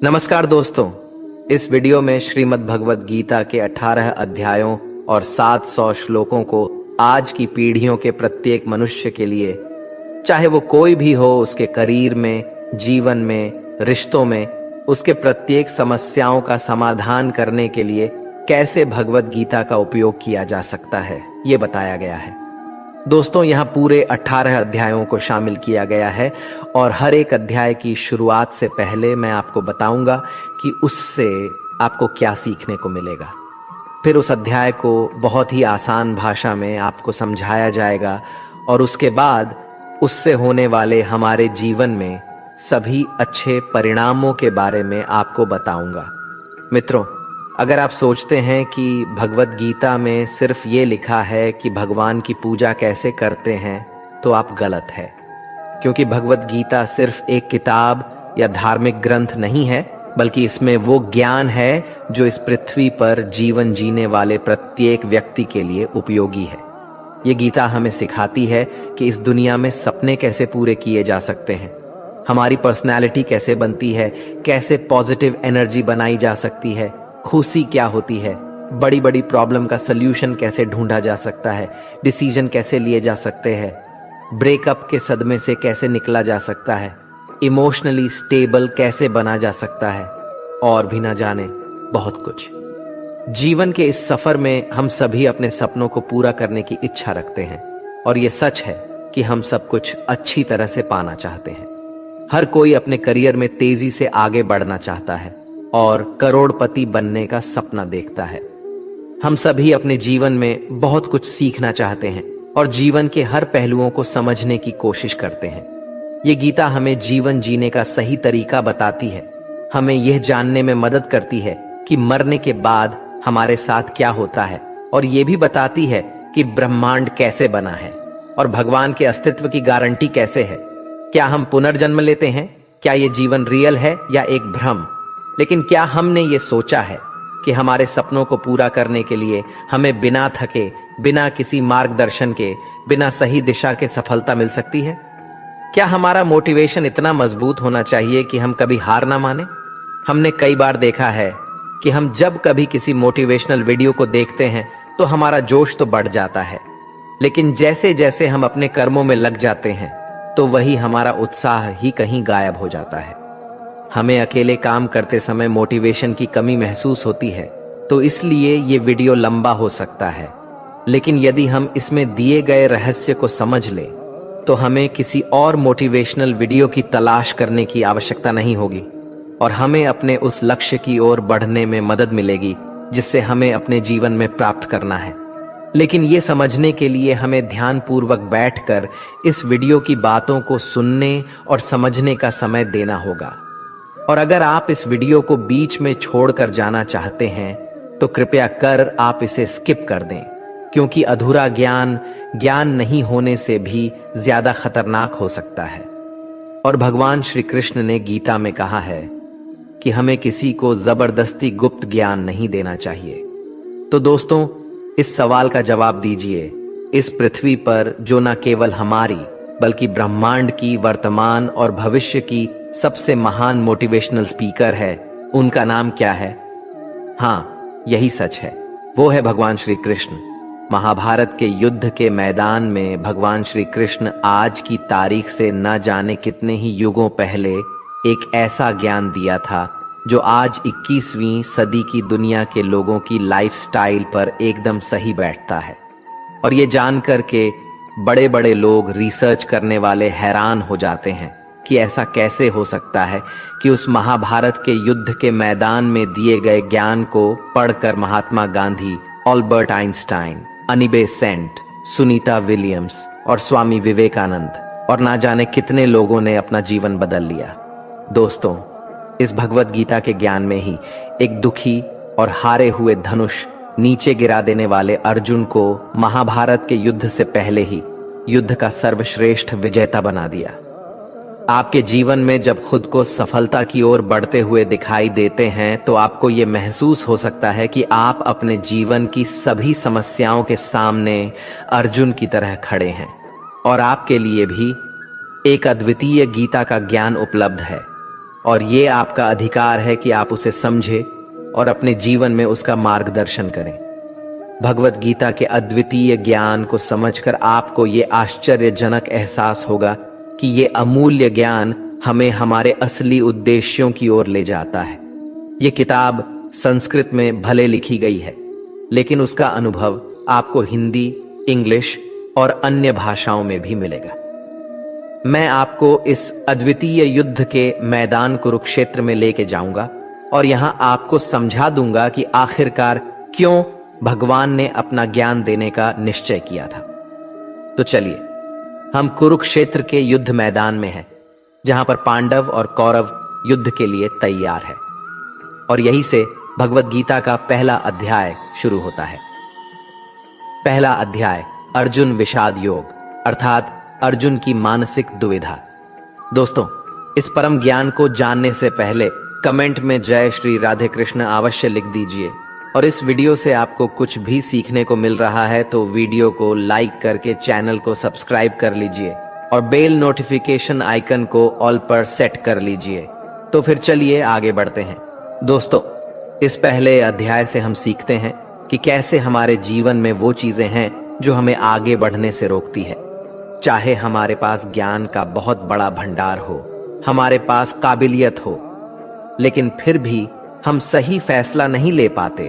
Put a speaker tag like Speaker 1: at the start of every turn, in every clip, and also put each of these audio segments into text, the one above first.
Speaker 1: नमस्कार दोस्तों, इस वीडियो में श्रीमद् भगवद गीता के 18 अध्यायों और 700 श्लोकों को आज की पीढ़ियों के प्रत्येक मनुष्य के लिए, चाहे वो कोई भी हो, उसके करियर में, जीवन में, रिश्तों में, उसके प्रत्येक समस्याओं का समाधान करने के लिए कैसे भगवद गीता का उपयोग किया जा सकता है, ये बताया गया है। दोस्तों, यहाँ पूरे 18 अध्यायों को शामिल किया गया है और हर एक अध्याय की शुरुआत से पहले मैं आपको बताऊंगा कि उससे आपको क्या सीखने को मिलेगा। फिर उस अध्याय को बहुत ही आसान भाषा में आपको समझाया जाएगा और उसके बाद उससे होने वाले हमारे जीवन में सभी अच्छे परिणामों के बारे में आपको बताऊंगा। मित्रों, अगर आप सोचते हैं कि भगवद गीता में सिर्फ ये लिखा है कि भगवान की पूजा कैसे करते हैं, तो आप गलत है। क्योंकि भगवद गीता सिर्फ एक किताब या धार्मिक ग्रंथ नहीं है, बल्कि इसमें वो ज्ञान है जो इस पृथ्वी पर जीवन जीने वाले प्रत्येक व्यक्ति के लिए उपयोगी है। ये गीता हमें सिखाती है कि इस दुनिया में सपने कैसे पूरे किए जा सकते हैं, हमारी पर्सनैलिटी कैसे बनती है, कैसे पॉजिटिव एनर्जी बनाई जा सकती है, खुशी क्या होती है, बड़ी बड़ी प्रॉब्लम का सल्यूशन कैसे ढूंढा जा सकता है, डिसीजन कैसे लिए जा सकते हैं, ब्रेकअप के सदमे से कैसे निकला जा सकता है, इमोशनली स्टेबल कैसे बना जा सकता है, और भी ना जाने बहुत कुछ। जीवन के इस सफर में हम सभी अपने सपनों को पूरा करने की इच्छा रखते हैं और ये सच है कि हम सब कुछ अच्छी तरह से पाना चाहते हैं। हर कोई अपने करियर में तेजी से आगे बढ़ना चाहता है और करोड़पति बनने का सपना देखता है। हम सभी अपने जीवन में बहुत कुछ सीखना चाहते हैं और जीवन के हर पहलुओं को समझने की कोशिश करते हैं। ये गीता हमें जीवन जीने का सही तरीका बताती है, हमें यह जानने में मदद करती है कि मरने के बाद हमारे साथ क्या होता है, और ये भी बताती है कि ब्रह्मांड कैसे बना है और भगवान के अस्तित्व की गारंटी कैसे है। क्या हम पुनर्जन्म लेते हैं? क्या ये जीवन रियल है या एक भ्रम? लेकिन क्या हमने ये सोचा है कि हमारे सपनों को पूरा करने के लिए हमें बिना थके, बिना किसी मार्गदर्शन के, बिना सही दिशा के सफलता मिल सकती है? क्या हमारा मोटिवेशन इतना मजबूत होना चाहिए कि हम कभी हार ना माने? हमने कई बार देखा है कि हम जब कभी किसी मोटिवेशनल वीडियो को देखते हैं तो हमारा जोश तो बढ़ जाता है, लेकिन जैसे जैसे हम अपने कर्मों में लग जाते हैं तो वही हमारा उत्साह ही कहीं गायब हो जाता है। हमें अकेले काम करते समय मोटिवेशन की कमी महसूस होती है, तो इसलिए ये वीडियो लंबा हो सकता है, लेकिन यदि हम इसमें दिए गए रहस्य को समझ लें तो हमें किसी और मोटिवेशनल वीडियो की तलाश करने की आवश्यकता नहीं होगी और हमें अपने उस लक्ष्य की ओर बढ़ने में मदद मिलेगी जिससे हमें अपने जीवन में प्राप्त करना है। लेकिन ये समझने के लिए हमें ध्यानपूर्वक बैठकर इस वीडियो की बातों को सुनने और समझने का समय देना होगा। और अगर आप इस वीडियो को बीच में छोड़कर जाना चाहते हैं तो कृपया कर आप इसे स्किप कर दें, क्योंकि अधूरा ज्ञान नहीं होने से भी ज्यादा खतरनाक हो सकता है। और भगवान श्री कृष्ण ने गीता में कहा है कि हमें किसी को जबरदस्ती गुप्त ज्ञान नहीं देना चाहिए। तो दोस्तों, इस सवाल का जवाब दीजिए, इस पृथ्वी पर जो न केवल हमारी बल्कि ब्रह्मांड की वर्तमान और भविष्य की सबसे महान मोटिवेशनल स्पीकर है, उनका नाम क्या है? हाँ, यही सच है, वो है भगवान श्री कृष्ण। महाभारत के युद्ध के मैदान में भगवान श्री कृष्ण आज की तारीख से न जाने कितने ही युगों पहले एक ऐसा ज्ञान दिया था जो आज 21वीं सदी की दुनिया के लोगों की लाइफस्टाइल पर एकदम सही बैठता है। और ये जानकर के बड़े बड़े लोग, रिसर्च करने वाले हैरान हो जाते हैं कि ऐसा कैसे हो सकता है कि उस महाभारत के युद्ध के मैदान में दिए गए ज्ञान को पढ़कर महात्मा गांधी, अल्बर्ट आइंस्टाइन, अनी बेसेंट, सुनीता विलियम्स और स्वामी विवेकानंद और ना जाने कितने लोगों ने अपना जीवन बदल लिया। दोस्तों, इस भगवद गीता के ज्ञान में ही एक दुखी और हारे हुए धनुष नीचे गिरा देने वाले अर्जुन को महाभारत के युद्ध से पहले ही युद्ध का सर्वश्रेष्ठ विजेता बना दिया। आपके जीवन में जब खुद को सफलता की ओर बढ़ते हुए दिखाई देते हैं तो आपको ये महसूस हो सकता है कि आप अपने जीवन की सभी समस्याओं के सामने अर्जुन की तरह खड़े हैं और आपके लिए भी एक अद्वितीय गीता का ज्ञान उपलब्ध है और ये आपका अधिकार है कि आप उसे समझें और अपने जीवन में उसका मार्गदर्शन करें। भगवत गीता के अद्वितीय ज्ञान को समझकर आपको ये आश्चर्यजनक एहसास होगा कि ये अमूल्य ज्ञान हमें हमारे असली उद्देश्यों की ओर ले जाता है। ये किताब संस्कृत में भले लिखी गई है, लेकिन उसका अनुभव आपको हिंदी, इंग्लिश और अन्य भाषाओं में भी मिलेगा। मैं आपको इस अद्वितीय युद्ध के मैदान कुरुक्षेत्र में लेके जाऊंगा और यहां आपको समझा दूंगा कि आखिरकार क्यों भगवान ने अपना ज्ञान देने का निश्चय किया था। तो चलिए, हम कुरुक्षेत्र के युद्ध मैदान में हैं, जहां पर पांडव और कौरव युद्ध के लिए तैयार है और यहीं से भगवत गीता का पहला अध्याय शुरू होता है। पहला अध्याय अर्जुन विषाद योग, अर्थात अर्जुन की मानसिक दुविधा। दोस्तों, इस परम ज्ञान को जानने से पहले कमेंट में जय श्री राधे कृष्ण अवश्य लिख दीजिए और इस वीडियो से आपको कुछ भी सीखने को मिल रहा है तो वीडियो को लाइक करके चैनल को सब्सक्राइब कर लीजिए और बेल नोटिफिकेशन आइकन को ऑल पर सेट कर लीजिए। तो फिर चलिए आगे बढ़ते हैं। दोस्तों, इस पहले अध्याय से हम सीखते हैं कि कैसे हमारे जीवन में वो चीजें हैं जो हमें आगे बढ़ने से रोकती है। चाहे हमारे पास ज्ञान का बहुत बड़ा भंडार हो, हमारे पास काबिलियत हो, लेकिन फिर भी हम सही फैसला नहीं ले पाते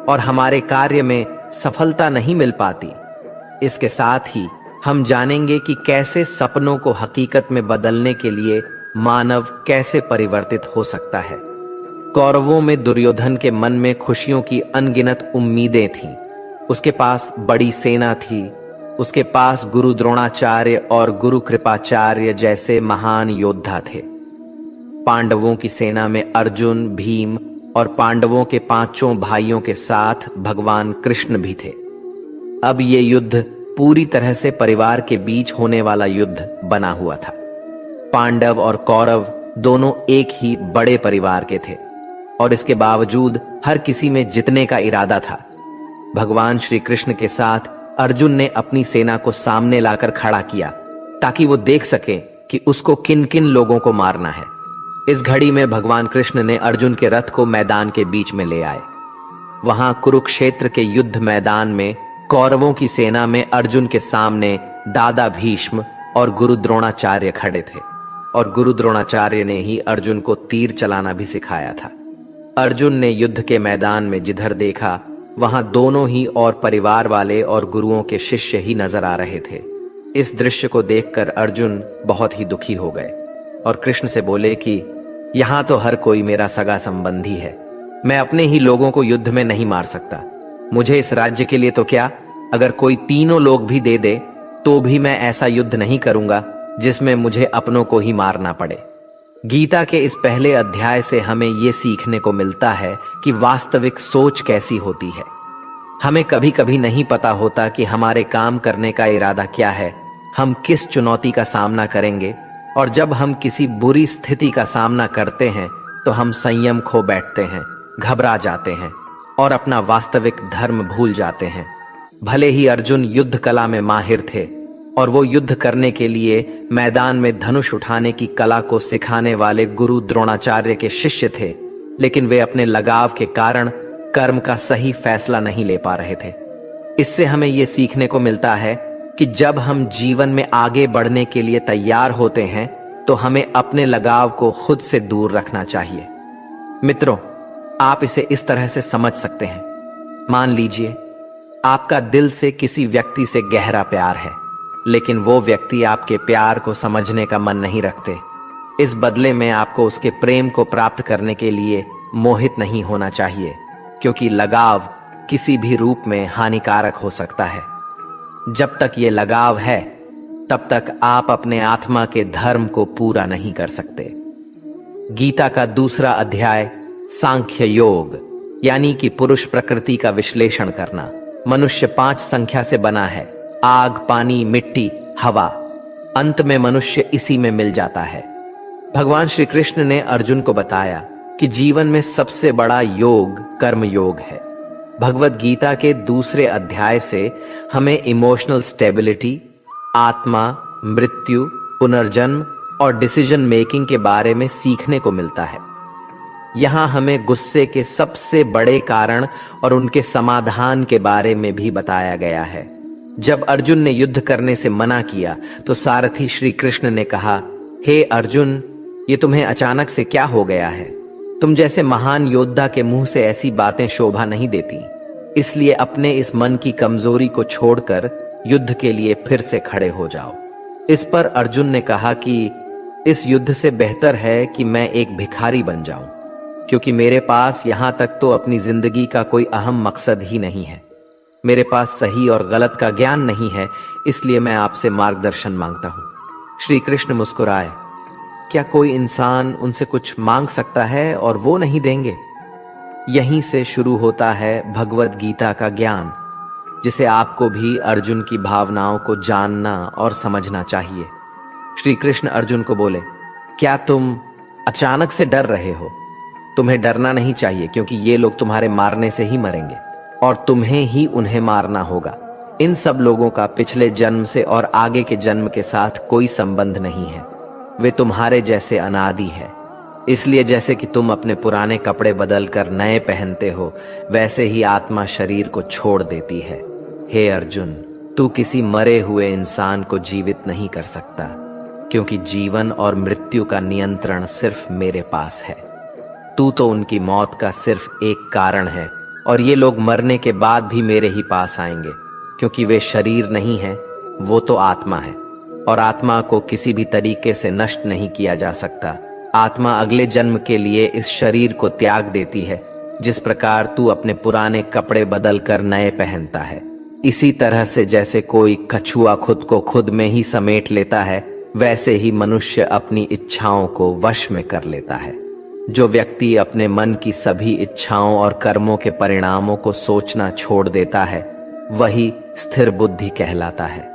Speaker 1: और हमारे कार्य में सफलता नहीं मिल पाती। इसके साथ ही हम जानेंगे कि कैसे सपनों को हकीकत में बदलने के लिए मानव कैसे परिवर्तित हो सकता है। कौरवों में दुर्योधन के मन में खुशियों की अनगिनत उम्मीदें थीं। उसके पास बड़ी सेना थी। उसके पास गुरु द्रोणाचार्य और गुरु कृपाचार्य जैसे महान योद्धा थे। पांडवों की सेना में अर्जुन, भीम और पांडवों के पांचों भाइयों के साथ भगवान कृष्ण भी थे। अब ये युद्ध पूरी तरह से परिवार के बीच होने वाला युद्ध बना हुआ था। पांडव और कौरव दोनों एक ही बड़े परिवार के थे और इसके बावजूद हर किसी में जीतने का इरादा था। भगवान श्री कृष्ण के साथ अर्जुन ने अपनी सेना को सामने लाकर खड़ा किया ताकि वो देख सके कि उसको किन किन लोगों को मारना है। इस घड़ी में भगवान कृष्ण ने अर्जुन के रथ को मैदान के बीच में ले आए। वहां कुरुक्षेत्र के युद्ध मैदान में कौरवों की सेना में अर्जुन के सामने दादा भीष्म और गुरु द्रोणाचार्य खड़े थे और गुरु द्रोणाचार्य ने ही अर्जुन को तीर चलाना भी सिखाया था। अर्जुन ने युद्ध के मैदान में जिधर देखा वहां दोनों ही और परिवार वाले और गुरुओं के शिष्य ही नजर आ रहे थे। इस दृश्य को देखकर अर्जुन बहुत ही दुखी हो गए और कृष्ण से बोले कि यहाँ तो हर कोई मेरा सगा संबंधी है, मैं अपने ही लोगों को युद्ध में नहीं मार सकता। मुझे इस राज्य के लिए तो क्या, अगर कोई तीनों लोग भी दे दे तो भी मैं ऐसा युद्ध नहीं करूंगा जिसमें मुझे अपनों को ही मारना पड़े। गीता के इस पहले अध्याय से हमें ये सीखने को मिलता है कि वास्तविक सोच कैसी होती है। हमें कभी कभी नहीं पता होता कि हमारे काम करने का इरादा क्या है, हम किस चुनौती का सामना करेंगे, और जब हम किसी बुरी स्थिति का सामना करते हैं तो हम संयम खो बैठते हैं, घबरा जाते हैं और अपना वास्तविक धर्म भूल जाते हैं। भले ही अर्जुन युद्ध कला में माहिर थे और वो युद्ध करने के लिए मैदान में धनुष उठाने की कला को सिखाने वाले गुरु द्रोणाचार्य के शिष्य थे, लेकिन वे अपने लगाव के कारण कर्म का सही फैसला नहीं ले पा रहे थे। इससे हमें ये सीखने को मिलता है कि जब हम जीवन में आगे बढ़ने के लिए तैयार होते हैं तो हमें अपने लगाव को खुद से दूर रखना चाहिए। मित्रों, आप इसे इस तरह से समझ सकते हैं। मान लीजिए आपका दिल से किसी व्यक्ति से गहरा प्यार है, लेकिन वो व्यक्ति आपके प्यार को समझने का मन नहीं रखते। इस बदले में आपको उसके प्रेम को प्राप्त करने के लिए मोहित नहीं होना चाहिए, क्योंकि लगाव किसी भी रूप में हानिकारक हो सकता है। जब तक ये लगाव है तब तक आप अपने आत्मा के धर्म को पूरा नहीं कर सकते। गीता का दूसरा अध्याय सांख्य योग, यानी कि पुरुष प्रकृति का विश्लेषण करना। मनुष्य 5 संख्या से बना है: आग, पानी, मिट्टी, हवा। अंत में मनुष्य इसी में मिल जाता है। भगवान श्री कृष्ण ने अर्जुन को बताया कि जीवन में सबसे बड़ा योग कर्म योग है। भगवत गीता के दूसरे अध्याय से हमें इमोशनल स्टेबिलिटी, आत्मा, मृत्यु पुनर्जन्म और डिसीजन मेकिंग के बारे में सीखने को मिलता है। यहां हमें गुस्से के सबसे बड़े कारण और उनके समाधान के बारे में भी बताया गया है। जब अर्जुन ने युद्ध करने से मना किया तो सारथी श्री कृष्ण ने कहा, हे अर्जुन, ये तुम्हें अचानक से क्या हो गया है? तुम जैसे महान योद्धा के मुंह से ऐसी बातें शोभा नहीं देती, इसलिए अपने इस मन की कमजोरी को छोड़कर युद्ध के लिए फिर से खड़े हो जाओ। इस पर अर्जुन ने कहा कि इस युद्ध से बेहतर है कि मैं एक भिखारी बन जाऊं, क्योंकि मेरे पास यहां तक तो अपनी जिंदगी का कोई अहम मकसद ही नहीं है। मेरे पास सही और गलत का ज्ञान नहीं है, इसलिए मैं आपसे मार्गदर्शन मांगता हूं। श्री कृष्ण मुस्कुराए। क्या कोई इंसान उनसे कुछ मांग सकता है और वो नहीं देंगे? यहीं से शुरू होता है भगवत गीता का ज्ञान, जिसे आपको भी अर्जुन की भावनाओं को जानना और समझना चाहिए। श्री कृष्ण अर्जुन को बोले, क्या तुम अचानक से डर रहे हो? तुम्हें डरना नहीं चाहिए, क्योंकि ये लोग तुम्हारे मारने से ही मरेंगे और तुम्हें ही उन्हें मारना होगा। इन सब लोगों का पिछले जन्म से और आगे के जन्म के साथ कोई संबंध नहीं है। वे तुम्हारे जैसे अनादि है। इसलिए जैसे कि तुम अपने पुराने कपड़े बदलकर नए पहनते हो, वैसे ही आत्मा शरीर को छोड़ देती है। हे अर्जुन, तू किसी मरे हुए इंसान को जीवित नहीं कर सकता, क्योंकि जीवन और मृत्यु का नियंत्रण सिर्फ मेरे पास है। तू तो उनकी मौत का सिर्फ एक कारण है, और ये लोग मरने के बाद भी मेरे ही पास आएंगे, क्योंकि वे शरीर नहीं है, वो तो आत्मा है, और आत्मा को किसी भी तरीके से नष्ट नहीं किया जा सकता। आत्मा अगले जन्म के लिए इस शरीर को त्याग देती है, जिस प्रकार तू अपने पुराने कपड़े बदलकर नए पहनता है। इसी तरह से जैसे कोई कछुआ खुद को खुद में ही समेट लेता है, वैसे ही मनुष्य अपनी इच्छाओं को वश में कर लेता है। जो व्यक्ति अपने मन की सभी इच्छाओं और कर्मों के परिणामों को सोचना छोड़ देता है, वही स्थिर बुद्धि कहलाता है।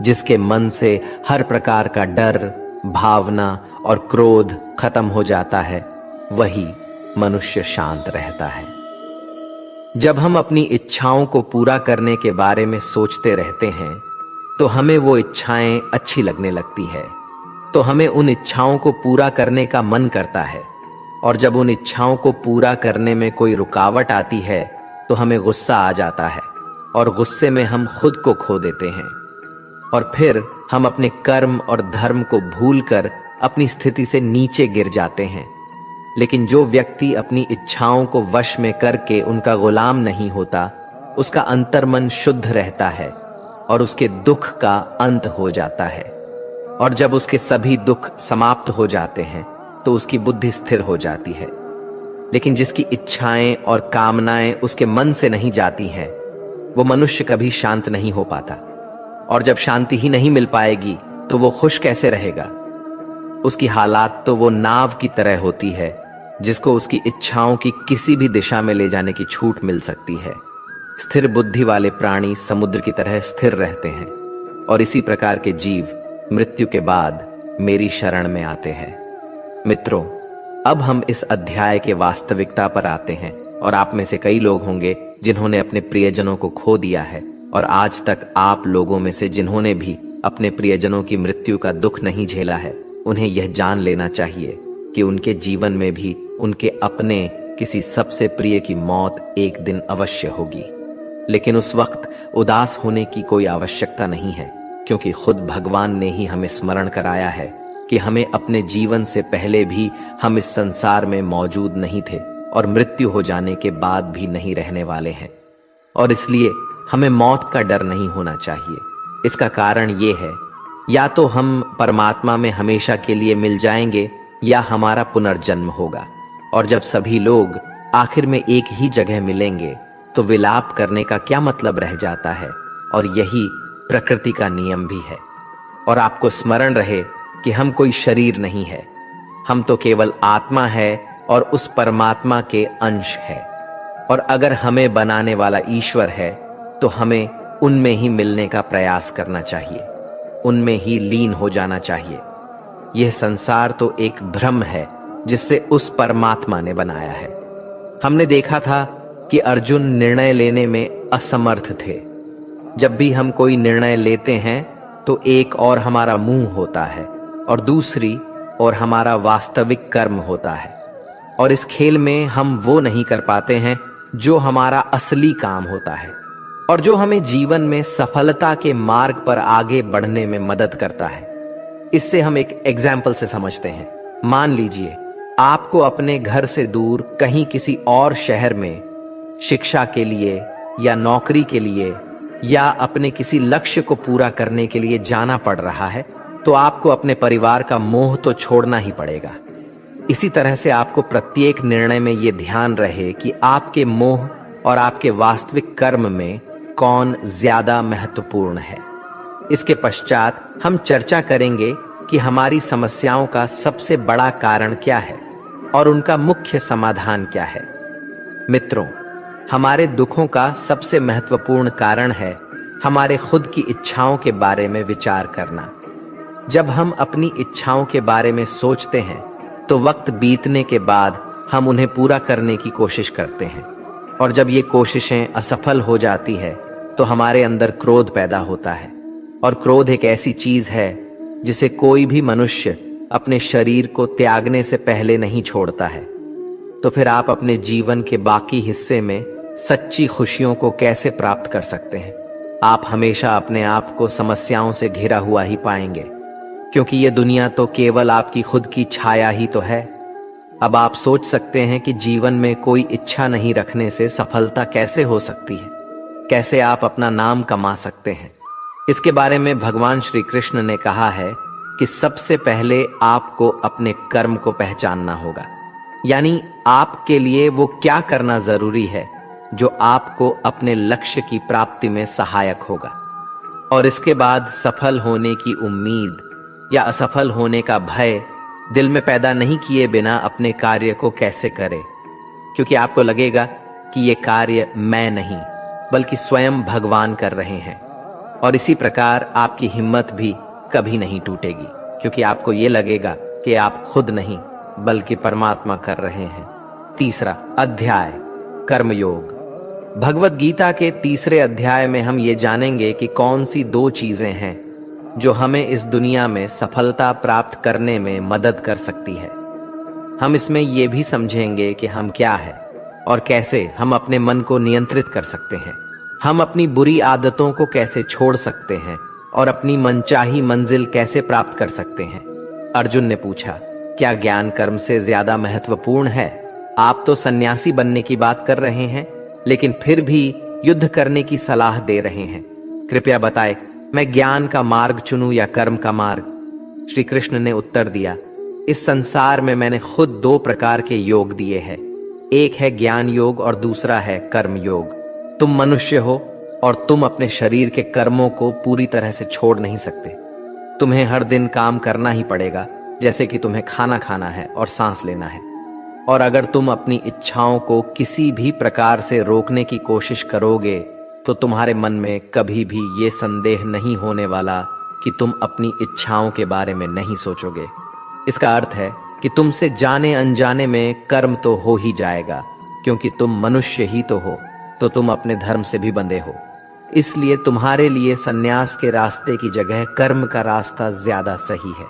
Speaker 1: जिसके मन से हर प्रकार का डर, भावना और क्रोध खत्म हो जाता है, वही मनुष्य शांत रहता है। जब हम अपनी इच्छाओं को पूरा करने के बारे में सोचते रहते हैं, तो हमें वो इच्छाएं अच्छी लगने लगती है, तो हमें उन इच्छाओं को पूरा करने का मन करता है। और जब उन इच्छाओं को पूरा करने में कोई रुकावट आती है, तो हमें गुस्सा आ जाता है, और गुस्से में हम खुद को खो देते हैं, और फिर हम अपने कर्म और धर्म को भूलकर अपनी स्थिति से नीचे गिर जाते हैं। लेकिन जो व्यक्ति अपनी इच्छाओं को वश में करके उनका गुलाम नहीं होता, उसका अंतर्मन शुद्ध रहता है और उसके दुख का अंत हो जाता है। और जब उसके सभी दुख समाप्त हो जाते हैं, तो उसकी बुद्धि स्थिर हो जाती है। लेकिन जिसकी इच्छाएं और कामनाएं उसके मन से नहीं जाती हैं, वो मनुष्य कभी शांत नहीं हो पाता। और जब शांति ही नहीं मिल पाएगी, तो वो खुश कैसे रहेगा? उसकी हालात तो वो नाव की तरह होती है, जिसको उसकी इच्छाओं की किसी भी दिशा में ले जाने की छूट मिल सकती है। स्थिर बुद्धि वाले प्राणी समुद्र की तरह स्थिर रहते हैं, और इसी प्रकार के जीव मृत्यु के बाद मेरी शरण में आते हैं। मित्रों, अब हम इस अध्याय के वास्तविकता पर आते हैं, और आप में से कई लोग होंगे जिन्होंने अपने प्रियजनों को खो दिया है, और आज तक आप लोगों में से जिन्होंने भी अपने प्रियजनों की मृत्यु का दुख नहीं झेला है, उन्हें यह जान लेना चाहिए कि उनके जीवन में भी उनके अपने किसी सबसे प्रिय की मौत एक दिन अवश्य होगी। लेकिन उस वक्त उदास होने की कोई आवश्यकता नहीं है, क्योंकि खुद भगवान ने ही हमें स्मरण कराया है कि हमें अपने जीवन से पहले भी हम इस संसार में मौजूद नहीं थे, और मृत्यु हो जाने के बाद भी नहीं रहने वाले हैं। और इसलिए हमें मौत का डर नहीं होना चाहिए। इसका कारण ये है, या तो हम परमात्मा में हमेशा के लिए मिल जाएंगे, या हमारा पुनर्जन्म होगा। और जब सभी लोग आखिर में एक ही जगह मिलेंगे, तो विलाप करने का क्या मतलब रह जाता है? और यही प्रकृति का नियम भी है। और आपको स्मरण रहे कि हम कोई शरीर नहीं है, हम तो केवल आत्मा है और उस परमात्मा के अंश है। और अगर हमें बनाने वाला ईश्वर है, तो हमें उनमें ही मिलने का प्रयास करना चाहिए, उनमें ही लीन हो जाना चाहिए। यह संसार तो एक भ्रम है जिससे उस परमात्मा ने बनाया है। हमने देखा था कि अर्जुन निर्णय लेने में असमर्थ थे। जब भी हम कोई निर्णय लेते हैं, तो एक और हमारा मुंह होता है और दूसरी और हमारा वास्तविक कर्म होता है। और इस खेल में हम वो नहीं कर पाते हैं जो हमारा असली काम होता है और जो हमें जीवन में सफलता के मार्ग पर आगे बढ़ने में मदद करता है। इससे हम एक एग्जाम्पल से समझते हैं। मान लीजिए आपको अपने घर से दूर कहीं किसी और शहर में शिक्षा के लिए या नौकरी के लिए या अपने किसी लक्ष्य को पूरा करने के लिए जाना पड़ रहा है, तो आपको अपने परिवार का मोह तो छोड़ना ही पड़ेगा। इसी तरह से आपको प्रत्येक निर्णय में ये ध्यान रहे कि आपके मोह और आपके वास्तविक कर्म में कौन ज्यादा महत्वपूर्ण है। इसके पश्चात हम चर्चा करेंगे कि हमारी समस्याओं का सबसे बड़ा कारण क्या है और उनका मुख्य समाधान क्या है। मित्रों, हमारे दुखों का सबसे महत्वपूर्ण कारण है हमारे खुद की इच्छाओं के बारे में विचार करना। जब हम अपनी इच्छाओं के बारे में सोचते हैं तो वक्त बीतने के बाद हम उन्हें पूरा करने की कोशिश करते हैं, और जब ये कोशिशें असफल हो जाती है तो हमारे अंदर क्रोध पैदा होता है। और क्रोध एक ऐसी चीज है जिसे कोई भी मनुष्य अपने शरीर को त्यागने से पहले नहीं छोड़ता है। तो फिर आप अपने जीवन के बाकी हिस्से में सच्ची खुशियों को कैसे प्राप्त कर सकते हैं? आप हमेशा अपने आप को समस्याओं से घिरा हुआ ही पाएंगे, क्योंकि ये दुनिया तो केवल आपकी खुद की छाया ही तो है। अब आप सोच सकते हैं कि जीवन में कोई इच्छा नहीं रखने से सफलता कैसे हो सकती है, कैसे आप अपना नाम कमा सकते हैं। इसके बारे में भगवान श्री कृष्ण ने कहा है कि सबसे पहले आपको अपने कर्म को पहचानना होगा, यानी आपके लिए वो क्या करना जरूरी है जो आपको अपने लक्ष्य की प्राप्ति में सहायक होगा। और इसके बाद सफल होने की उम्मीद या असफल होने का भय दिल में पैदा नहीं किए बिना अपने कार्य को कैसे करें, क्योंकि आपको लगेगा कि ये कार्य मैं नहीं बल्कि स्वयं भगवान कर रहे हैं। और इसी प्रकार आपकी हिम्मत भी कभी नहीं टूटेगी, क्योंकि आपको ये लगेगा कि आप खुद नहीं बल्कि परमात्मा कर रहे हैं। तीसरा अध्याय, कर्मयोग। भगवत गीता के तीसरे अध्याय में हम ये जानेंगे कि कौन सी दो चीजें हैं जो हमें इस दुनिया में सफलता प्राप्त करने में मदद कर सकती है। हम इसमें ये भी समझेंगे कि हम क्या है और कैसे हम अपने मन को नियंत्रित कर सकते हैं। हम अपनी बुरी आदतों को कैसे छोड़ सकते हैं और अपनी मनचाही मंजिल कैसे प्राप्त कर सकते हैं। अर्जुन ने पूछा, क्या ज्ञान कर्म से ज्यादा महत्वपूर्ण है? आप तो सन्यासी बनने की बात कर रहे हैं, लेकिन फिर भी युद्ध करने की सलाह दे रहे हैं। कृपया बताएं, मैं ज्ञान का मार्ग चुनूं या कर्म का मार्ग? श्री कृष्ण ने उत्तर दिया, इस संसार में मैंने खुद दो प्रकार के योग दिए हैं, एक है ज्ञान योग और दूसरा है कर्म योग। तुम मनुष्य हो और तुम अपने शरीर के कर्मों को पूरी तरह से छोड़ नहीं सकते। तुम्हें हर दिन काम करना ही पड़ेगा, जैसे कि तुम्हें खाना खाना है और सांस लेना है। और अगर तुम अपनी इच्छाओं को किसी भी प्रकार से रोकने की कोशिश करोगे तो तुम्हारे मन में कभी भी ये संदेह नहीं होने वाला कि तुम अपनी इच्छाओं के बारे में नहीं सोचोगे। इसका अर्थ है कि तुमसे जाने अनजाने में कर्म तो हो ही जाएगा, क्योंकि तुम मनुष्य ही तो हो, तो तुम अपने धर्म से भी बंधे हो। इसलिए तुम्हारे लिए सन्यास के रास्ते की जगह कर्म का रास्ता ज्यादा सही है।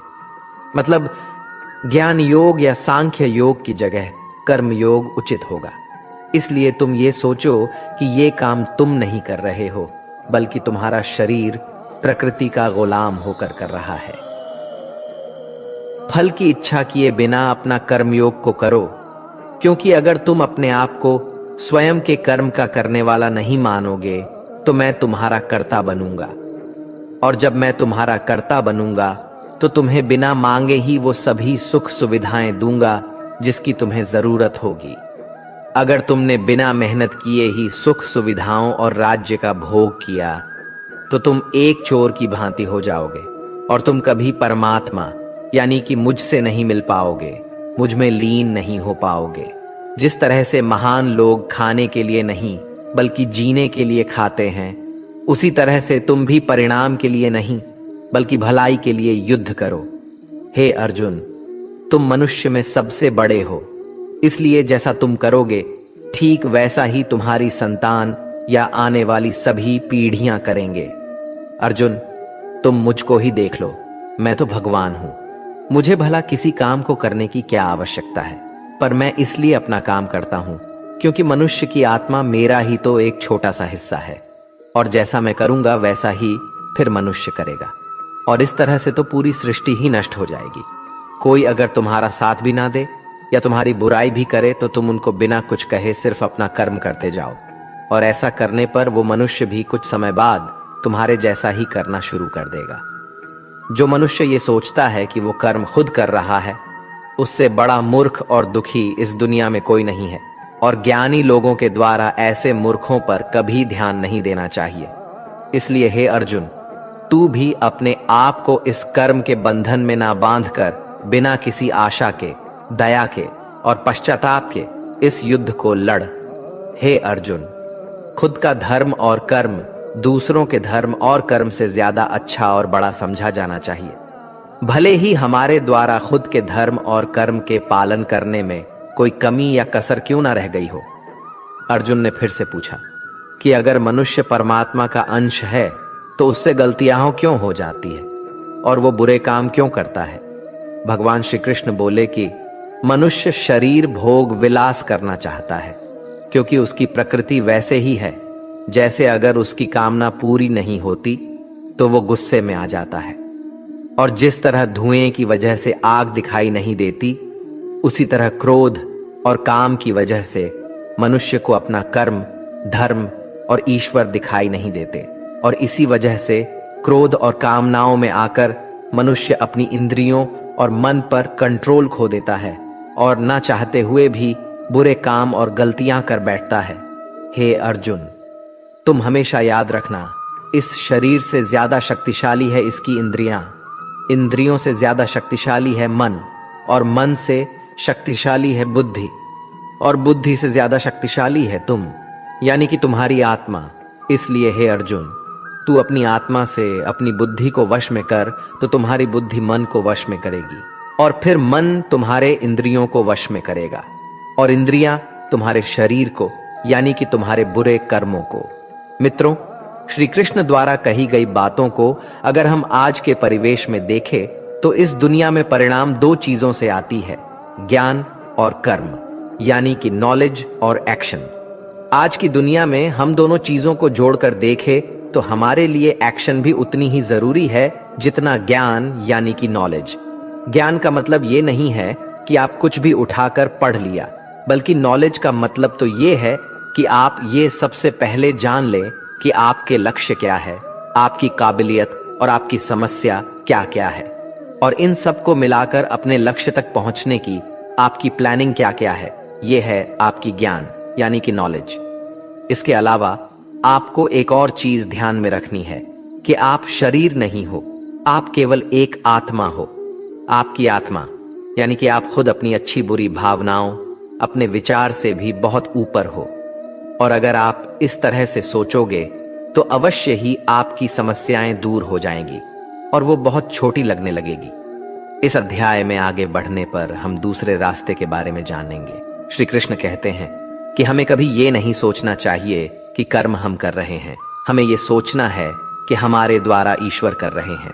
Speaker 1: मतलब ज्ञान योग या सांख्य योग की जगह कर्म योग उचित होगा। इसलिए तुम ये सोचो कि ये काम तुम नहीं कर रहे हो, बल्कि तुम्हारा शरीर प्रकृति का गुलाम होकर कर रहा है। फल की इच्छा किए बिना अपना कर्मयोग को करो, क्योंकि अगर तुम अपने आप को स्वयं के कर्म का करने वाला नहीं मानोगे तो मैं तुम्हारा कर्ता बनूंगा, और जब मैं तुम्हारा कर्ता बनूंगा तो तुम्हें बिना मांगे ही वो सभी सुख सुविधाएं दूंगा जिसकी तुम्हें जरूरत होगी। अगर तुमने बिना मेहनत किए ही सुख सुविधाओं और राज्य का भोग किया तो तुम एक चोर की भांति हो जाओगे और तुम कभी परमात्मा यानी कि मुझसे नहीं मिल पाओगे, मुझ में लीन नहीं हो पाओगे। जिस तरह से महान लोग खाने के लिए नहीं बल्कि जीने के लिए खाते हैं, उसी तरह से तुम भी परिणाम के लिए नहीं बल्कि भलाई के लिए युद्ध करो। हे अर्जुन, तुम मनुष्य में सबसे बड़े हो, इसलिए जैसा तुम करोगे ठीक वैसा ही तुम्हारी संतान या आने वाली सभी पीढ़ियां करेंगे। अर्जुन, तुम मुझको ही देख लो, मैं तो भगवान हूं। मुझे भला किसी काम को करने की क्या आवश्यकता है, पर मैं इसलिए अपना काम करता हूं क्योंकि मनुष्य की आत्मा मेरा ही तो एक छोटा सा हिस्सा है, और जैसा मैं करूंगा वैसा ही फिर मनुष्य करेगा, और इस तरह से तो पूरी सृष्टि ही नष्ट हो जाएगी। कोई अगर तुम्हारा साथ भी ना दे या तुम्हारी बुराई भी करे तो तुम उनको बिना कुछ कहे सिर्फ अपना कर्म करते जाओ, और ऐसा करने पर वो मनुष्य भी कुछ समय बाद तुम्हारे जैसा ही करना शुरू कर देगा। जो मनुष्य ये सोचता है कि वो कर्म खुद कर रहा है, उससे बड़ा मूर्ख और दुखी इस दुनिया में कोई नहीं है, और ज्ञानी लोगों के द्वारा ऐसे मूर्खों पर कभी ध्यान नहीं देना चाहिए। इसलिए हे अर्जुन, तू भी अपने आप को इस कर्म के बंधन में ना बांधकर बिना किसी आशा के, दया के और पश्चाताप के इस युद्ध को लड़। हे अर्जुन, खुद का धर्म और कर्म दूसरों के धर्म और कर्म से ज्यादा अच्छा और बड़ा समझा जाना चाहिए, भले ही हमारे द्वारा खुद के धर्म और कर्म के पालन करने में कोई कमी या कसर क्यों ना रह गई हो। अर्जुन ने फिर से पूछा कि अगर मनुष्य परमात्मा का अंश है तो उससे गलतियां क्यों हो जाती है और वो बुरे काम क्यों करता है। भगवान श्री कृष्ण बोले कि मनुष्य शरीर भोग विलास करना चाहता है क्योंकि उसकी प्रकृति वैसे ही है, जैसे अगर उसकी कामना पूरी नहीं होती तो वो गुस्से में आ जाता है, और जिस तरह धुएं की वजह से आग दिखाई नहीं देती, उसी तरह क्रोध और काम की वजह से मनुष्य को अपना कर्म, धर्म और ईश्वर दिखाई नहीं देते, और इसी वजह से क्रोध और कामनाओं में आकर मनुष्य अपनी इंद्रियों और मन पर कंट्रोल खो देता है और ना चाहते हुए भी बुरे काम और गलतियां कर बैठता है। हे अर्जुन, तुम हमेशा याद रखना, इस शरीर से ज्यादा शक्तिशाली है इसकी इंद्रियां, इंद्रियों से ज्यादा शक्तिशाली है मन, और मन से शक्तिशाली है बुद्धि, और बुद्धि से ज्यादा शक्तिशाली है तुम, यानी कि तुम्हारी आत्मा। इसलिए हे अर्जुन, तू अपनी आत्मा से अपनी बुद्धि को वश में कर तो तुम्हारी बुद्धि मन को वश में करेगी, और फिर मन तुम्हारे इंद्रियों को वश में करेगा, और इंद्रियां तुम्हारे शरीर को, यानी कि तुम्हारे बुरे कर्मों को। मित्रों, श्री कृष्ण द्वारा कही गई बातों को अगर हम आज के परिवेश में देखें तो इस दुनिया में परिणाम दो चीजों से आती है, ज्ञान और कर्म, यानी कि नॉलेज और एक्शन। आज की दुनिया में हम दोनों चीजों को जोड़कर देखें तो हमारे लिए एक्शन भी उतनी ही जरूरी है जितना ज्ञान, यानी कि नॉलेज। ज्ञान का मतलब ये नहीं है कि आप कुछ भी उठाकर पढ़ लिया, बल्कि नॉलेज का मतलब तो ये है कि आप ये सबसे पहले जान लें कि आपके लक्ष्य क्या है, आपकी काबिलियत और आपकी समस्या क्या क्या है, और इन सब को मिलाकर अपने लक्ष्य तक पहुंचने की आपकी प्लानिंग क्या क्या है। ये है आपकी ज्ञान, यानी कि नॉलेज। इसके अलावा आपको एक और चीज ध्यान में रखनी है कि आप शरीर नहीं हो, आप केवल एक आत्मा हो। आपकी आत्मा, यानी कि आप खुद अपनी अच्छी बुरी भावनाओं, अपने विचार से भी बहुत ऊपर हो, और अगर आप इस तरह से सोचोगे तो अवश्य ही आपकी समस्याएं दूर हो जाएंगी और वो बहुत छोटी लगने लगेगी। इस अध्याय में आगे बढ़ने पर हम दूसरे रास्ते के बारे में जानेंगे। श्री कृष्ण कहते हैं कि हमें कभी ये नहीं सोचना चाहिए कि कर्म हम कर रहे हैं, हमें ये सोचना है कि हमारे द्वारा ईश्वर कर रहे हैं।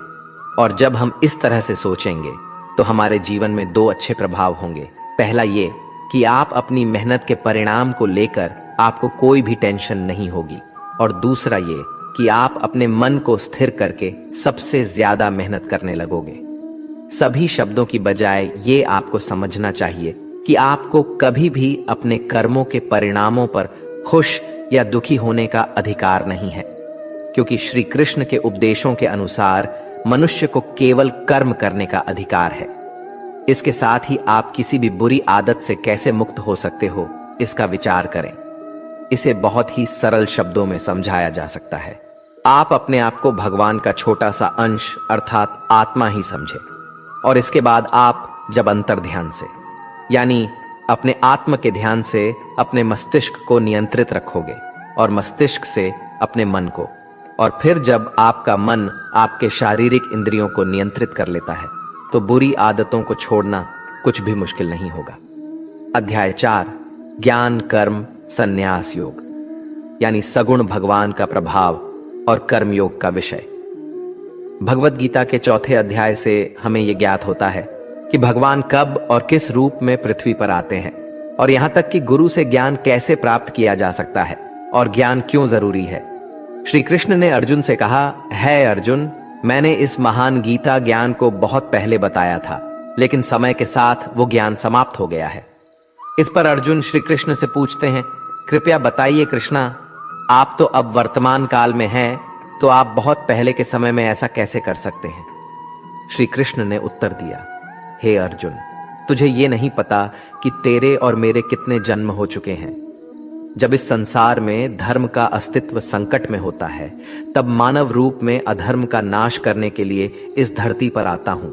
Speaker 1: और जब हम इस तरह से सोचेंगे तो हमारे जीवन में दो अच्छे प्रभाव होंगे। पहला ये कि आप अपनी मेहनत के परिणाम को लेकर आपको कोई भी टेंशन नहीं होगी, और दूसरा ये कि आप अपने मन को स्थिर करके सबसे ज्यादा मेहनत करने लगोगे। सभी शब्दों की बजाय ये आपको समझना चाहिए कि आपको कभी भी अपने कर्मों के परिणामों पर खुश या दुखी होने का अधिकार नहीं है, क्योंकि श्री कृष्ण के उपदेशों के अनुसार मनुष्य को केवल कर्म करने का अधिकार है। इसके साथ ही आप किसी भी बुरी आदत से कैसे मुक्त हो सकते हो, इसका विचार करें। इसे बहुत ही सरल शब्दों में समझाया जा सकता है। आप अपने आप को भगवान का छोटा सा अंश अर्थात आत्मा ही समझे, और इसके बाद आप जब अंतर ध्यान से, यानी अपने आत्म के ध्यान से अपने मस्तिष्क को नियंत्रित रखोगे, और मस्तिष्क से अपने मन को, और फिर जब आपका मन आपके शारीरिक इंद्रियों को नियंत्रित कर लेता है तो बुरी आदतों को छोड़ना कुछ भी मुश्किल नहीं होगा। अध्याय 4, ज्ञान कर्म संन्यास योग, यानी सगुण भगवान का प्रभाव और कर्म योग का विषय। भगवत गीता के 4थे अध्याय से हमें यह ज्ञात होता है कि भगवान कब और किस रूप में पृथ्वी पर आते हैं, और यहाँ तक कि गुरु से ज्ञान कैसे प्राप्त किया जा सकता है और ज्ञान क्यों जरूरी है। श्री कृष्ण ने अर्जुन से कहा, है अर्जुन, मैंने इस महान गीता ज्ञान को बहुत पहले बताया था, लेकिन समय के साथ वो ज्ञान समाप्त हो गया है। इस पर अर्जुन श्री कृष्ण से पूछते हैं, कृपया बताइए कृष्णा, आप तो अब वर्तमान काल में हैं, तो आप बहुत पहले के समय में ऐसा कैसे कर सकते हैं। श्री कृष्ण ने उत्तर दिया, हे अर्जुन, तुझे ये नहीं पता कि तेरे और मेरे कितने जन्म हो चुके हैं। जब इस संसार में धर्म का अस्तित्व संकट में होता है, तब मानव रूप में अधर्म का नाश करने के लिए इस धरती पर आता हूं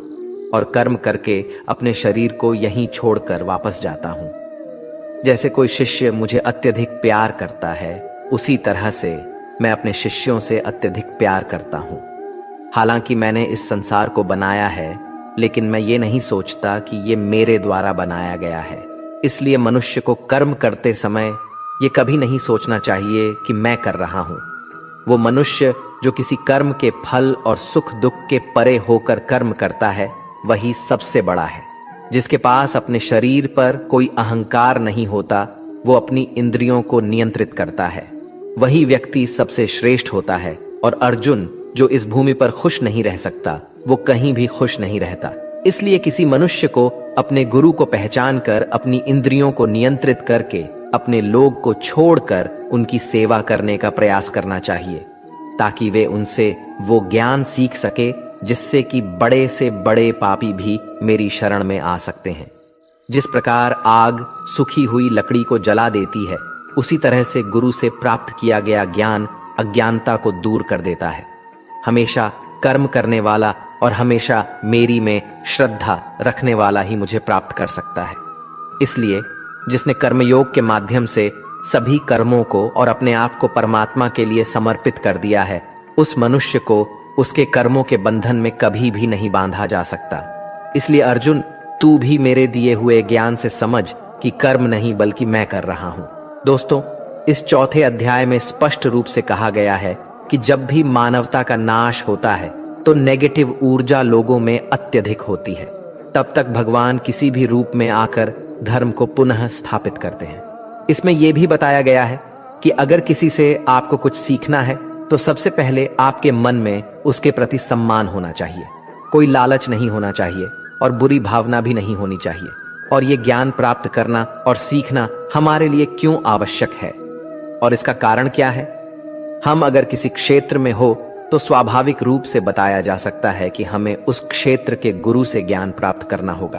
Speaker 1: और कर्म करके अपने शरीर को यहीं छोड़कर वापस जाता हूं। जैसे कोई शिष्य मुझे अत्यधिक प्यार करता है, उसी तरह से मैं अपने शिष्यों से अत्यधिक प्यार करता हूं। हालांकि मैंने इस संसार को बनाया है, लेकिन मैं ये नहीं सोचता कि ये मेरे द्वारा बनाया गया है। इसलिए मनुष्य को कर्म करते समय ये कभी नहीं सोचना चाहिए कि मैं कर रहा हूं। वो मनुष्य जो किसी कर्म के फल और सुख दुख के परे होकर कर्म करता है, वही सबसे बड़ा है। जिसके पास अपने शरीर पर कोई अहंकार नहीं होता, वो अपनी इंद्रियों को नियंत्रित करता है, वही व्यक्ति सबसे श्रेष्ठ होता है। और अर्जुन जो इस भूमि पर खुश नहीं रह सकता, वो कहीं भी खुश नहीं रहता। इसलिए किसी मनुष्य को अपने गुरु को पहचान कर अपनी इंद्रियों को नियंत्रित करके अपने लोग को छोड़कर उनकी सेवा करने का प्रयास करना चाहिए, ताकि वे उनसे वो ज्ञान सीख सके जिससे कि बड़े से बड़े पापी भी मेरी शरण में आ सकते हैं। जिस प्रकार आग सूखी हुई लकड़ी को जला देती है, उसी तरह से गुरु से प्राप्त किया गया ज्ञान अज्ञानता को दूर कर देता है। हमेशा कर्म करने वाला और हमेशा मेरी में श्रद्धा रखने वाला ही मुझे प्राप्त कर सकता है। इसलिए जिसने कर्मयोग के माध्यम से सभी कर्मों को और अपने आप को परमात्मा के लिए समर्पित कर दिया है, उस मनुष्य को उसके कर्मों के बंधन में कभी भी नहीं बांधा जा सकता। इसलिए अर्जुन, तू भी मेरे दिए हुए ज्ञान से समझ कि कर्म नहीं बल्कि मैं कर रहा हूं। दोस्तों, इस चौथे अध्याय में स्पष्ट रूप से कहा गया है कि जब भी मानवता का नाश होता है तो नेगेटिव ऊर्जा लोगों में अत्यधिक होती है। तब तक भगवान किसी भी रूप में आकर धर्म को पुनः स्थापित करते हैं। इसमें यह भी बताया गया है कि अगर किसी से आपको कुछ सीखना है तो सबसे पहले आपके मन में उसके प्रति सम्मान होना चाहिए, कोई लालच नहीं होना चाहिए और बुरी भावना भी नहीं होनी चाहिए। और ये ज्ञान प्राप्त करना और सीखना हमारे लिए क्यों आवश्यक है और इसका कारण क्या है? हम अगर किसी क्षेत्र में हो तो स्वाभाविक रूप से बताया जा सकता है कि हमें उस क्षेत्र के गुरु से ज्ञान प्राप्त करना होगा।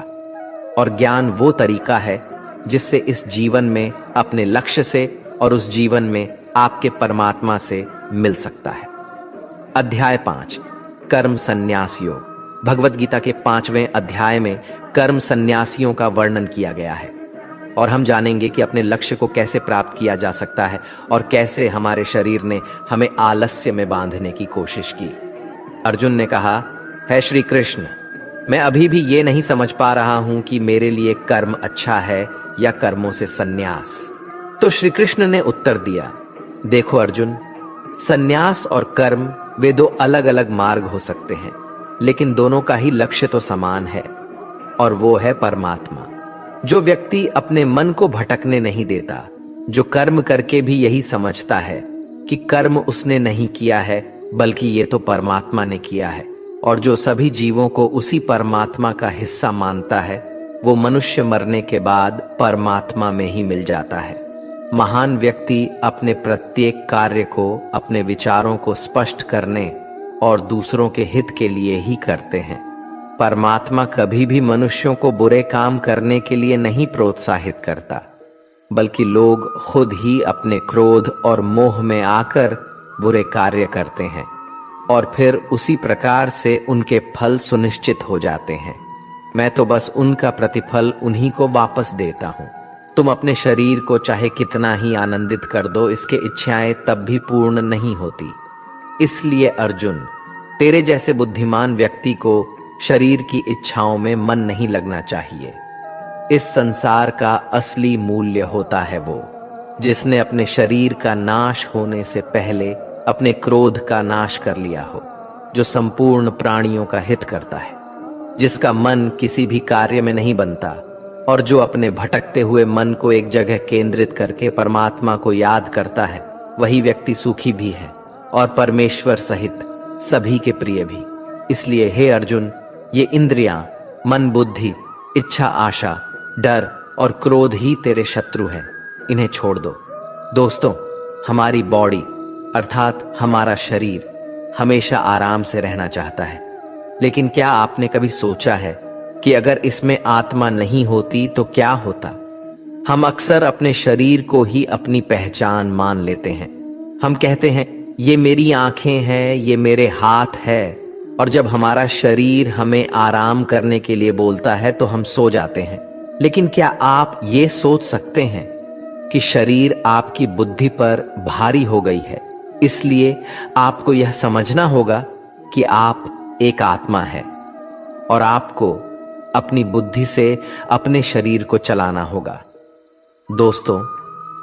Speaker 1: और ज्ञान वो तरीका है जिससे इस जीवन में अपने लक्ष्य से और उस जीवन में आपके परमात्मा से मिल सकता है। अध्याय 5, कर्म संन्यास योग। भगवत गीता के 5वें अध्याय में कर्म संन्यासियों का वर्णन किया गया है और हम जानेंगे कि अपने लक्ष्य को कैसे प्राप्त किया जा सकता है और कैसे हमारे शरीर ने हमें आलस्य में बांधने की कोशिश की। अर्जुन ने कहा, है श्री कृष्ण, मैं अभी भी ये नहीं समझ पा रहा हूं कि मेरे लिए कर्म अच्छा है या कर्मों से संन्यास। तो श्री कृष्ण ने उत्तर दिया, देखो अर्जुन, संन्यास और कर्म वे दो अलग अलग मार्ग हो सकते हैं, लेकिन दोनों का ही लक्ष्य तो समान है और वो है परमात्मा। जो व्यक्ति अपने मन को भटकने नहीं देता, जो कर्म करके भी यही समझता है कि कर्म उसने नहीं किया है बल्कि ये तो परमात्मा ने किया है, और जो सभी जीवों को उसी परमात्मा का हिस्सा मानता है, वो मनुष्य मरने के बाद परमात्मा में ही मिल जाता है। महान व्यक्ति अपने प्रत्येक कार्य को, अपने विचारों को स्पष्ट करने और दूसरों के हित के लिए ही करते हैं। परमात्मा कभी भी मनुष्यों को बुरे काम करने के लिए नहीं प्रोत्साहित करता, बल्कि लोग खुद ही अपने क्रोध और मोह में आकर बुरे कार्य करते हैं और फिर उसी प्रकार से उनके फल सुनिश्चित हो जाते हैं। मैं तो बस उनका प्रतिफल उन्हीं को वापस देता हूँ। तुम अपने शरीर को चाहे कितना ही आनंदित कर दो, इसके इच्छाएं तब भी पूर्ण नहीं होती। इसलिए अर्जुन, तेरे जैसे बुद्धिमान व्यक्ति को शरीर की इच्छाओं में मन नहीं लगना चाहिए। इस संसार का असली मूल्य होता है वो जिसने अपने शरीर का नाश होने से पहले अपने क्रोध का नाश कर लिया हो, जो संपूर्ण प्राणियों का हित करता है। जिसका मन किसी भी कार्य में नहीं बनता और जो अपने भटकते हुए मन को एक जगह केंद्रित करके परमात्मा को याद करता है, वही व्यक्ति सुखी भी है और परमेश्वर सहित सभी के प्रिय भी। इसलिए हे अर्जुन, ये इंद्रियां, मन, बुद्धि, इच्छा, आशा, डर और क्रोध ही तेरे शत्रु हैं, इन्हें छोड़ दो। दोस्तों, हमारी बॉडी अर्थात हमारा शरीर हमेशा आराम से रहना चाहता है, लेकिन क्या आपने कभी सोचा है कि अगर इसमें आत्मा नहीं होती तो क्या होता? हम अक्सर अपने शरीर को ही अपनी पहचान मान लेते हैं। हम कहते हैं ये मेरी आंखें हैं, ये मेरे हाथ है, और जब हमारा शरीर हमें आराम करने के लिए बोलता है तो हम सो जाते हैं। लेकिन क्या आप ये सोच सकते हैं कि शरीर आपकी बुद्धि पर भारी हो गई है, इसलिए आपको यह समझना होगा कि आप एक आत्मा है और आपको अपनी बुद्धि से अपने शरीर को चलाना होगा। दोस्तों,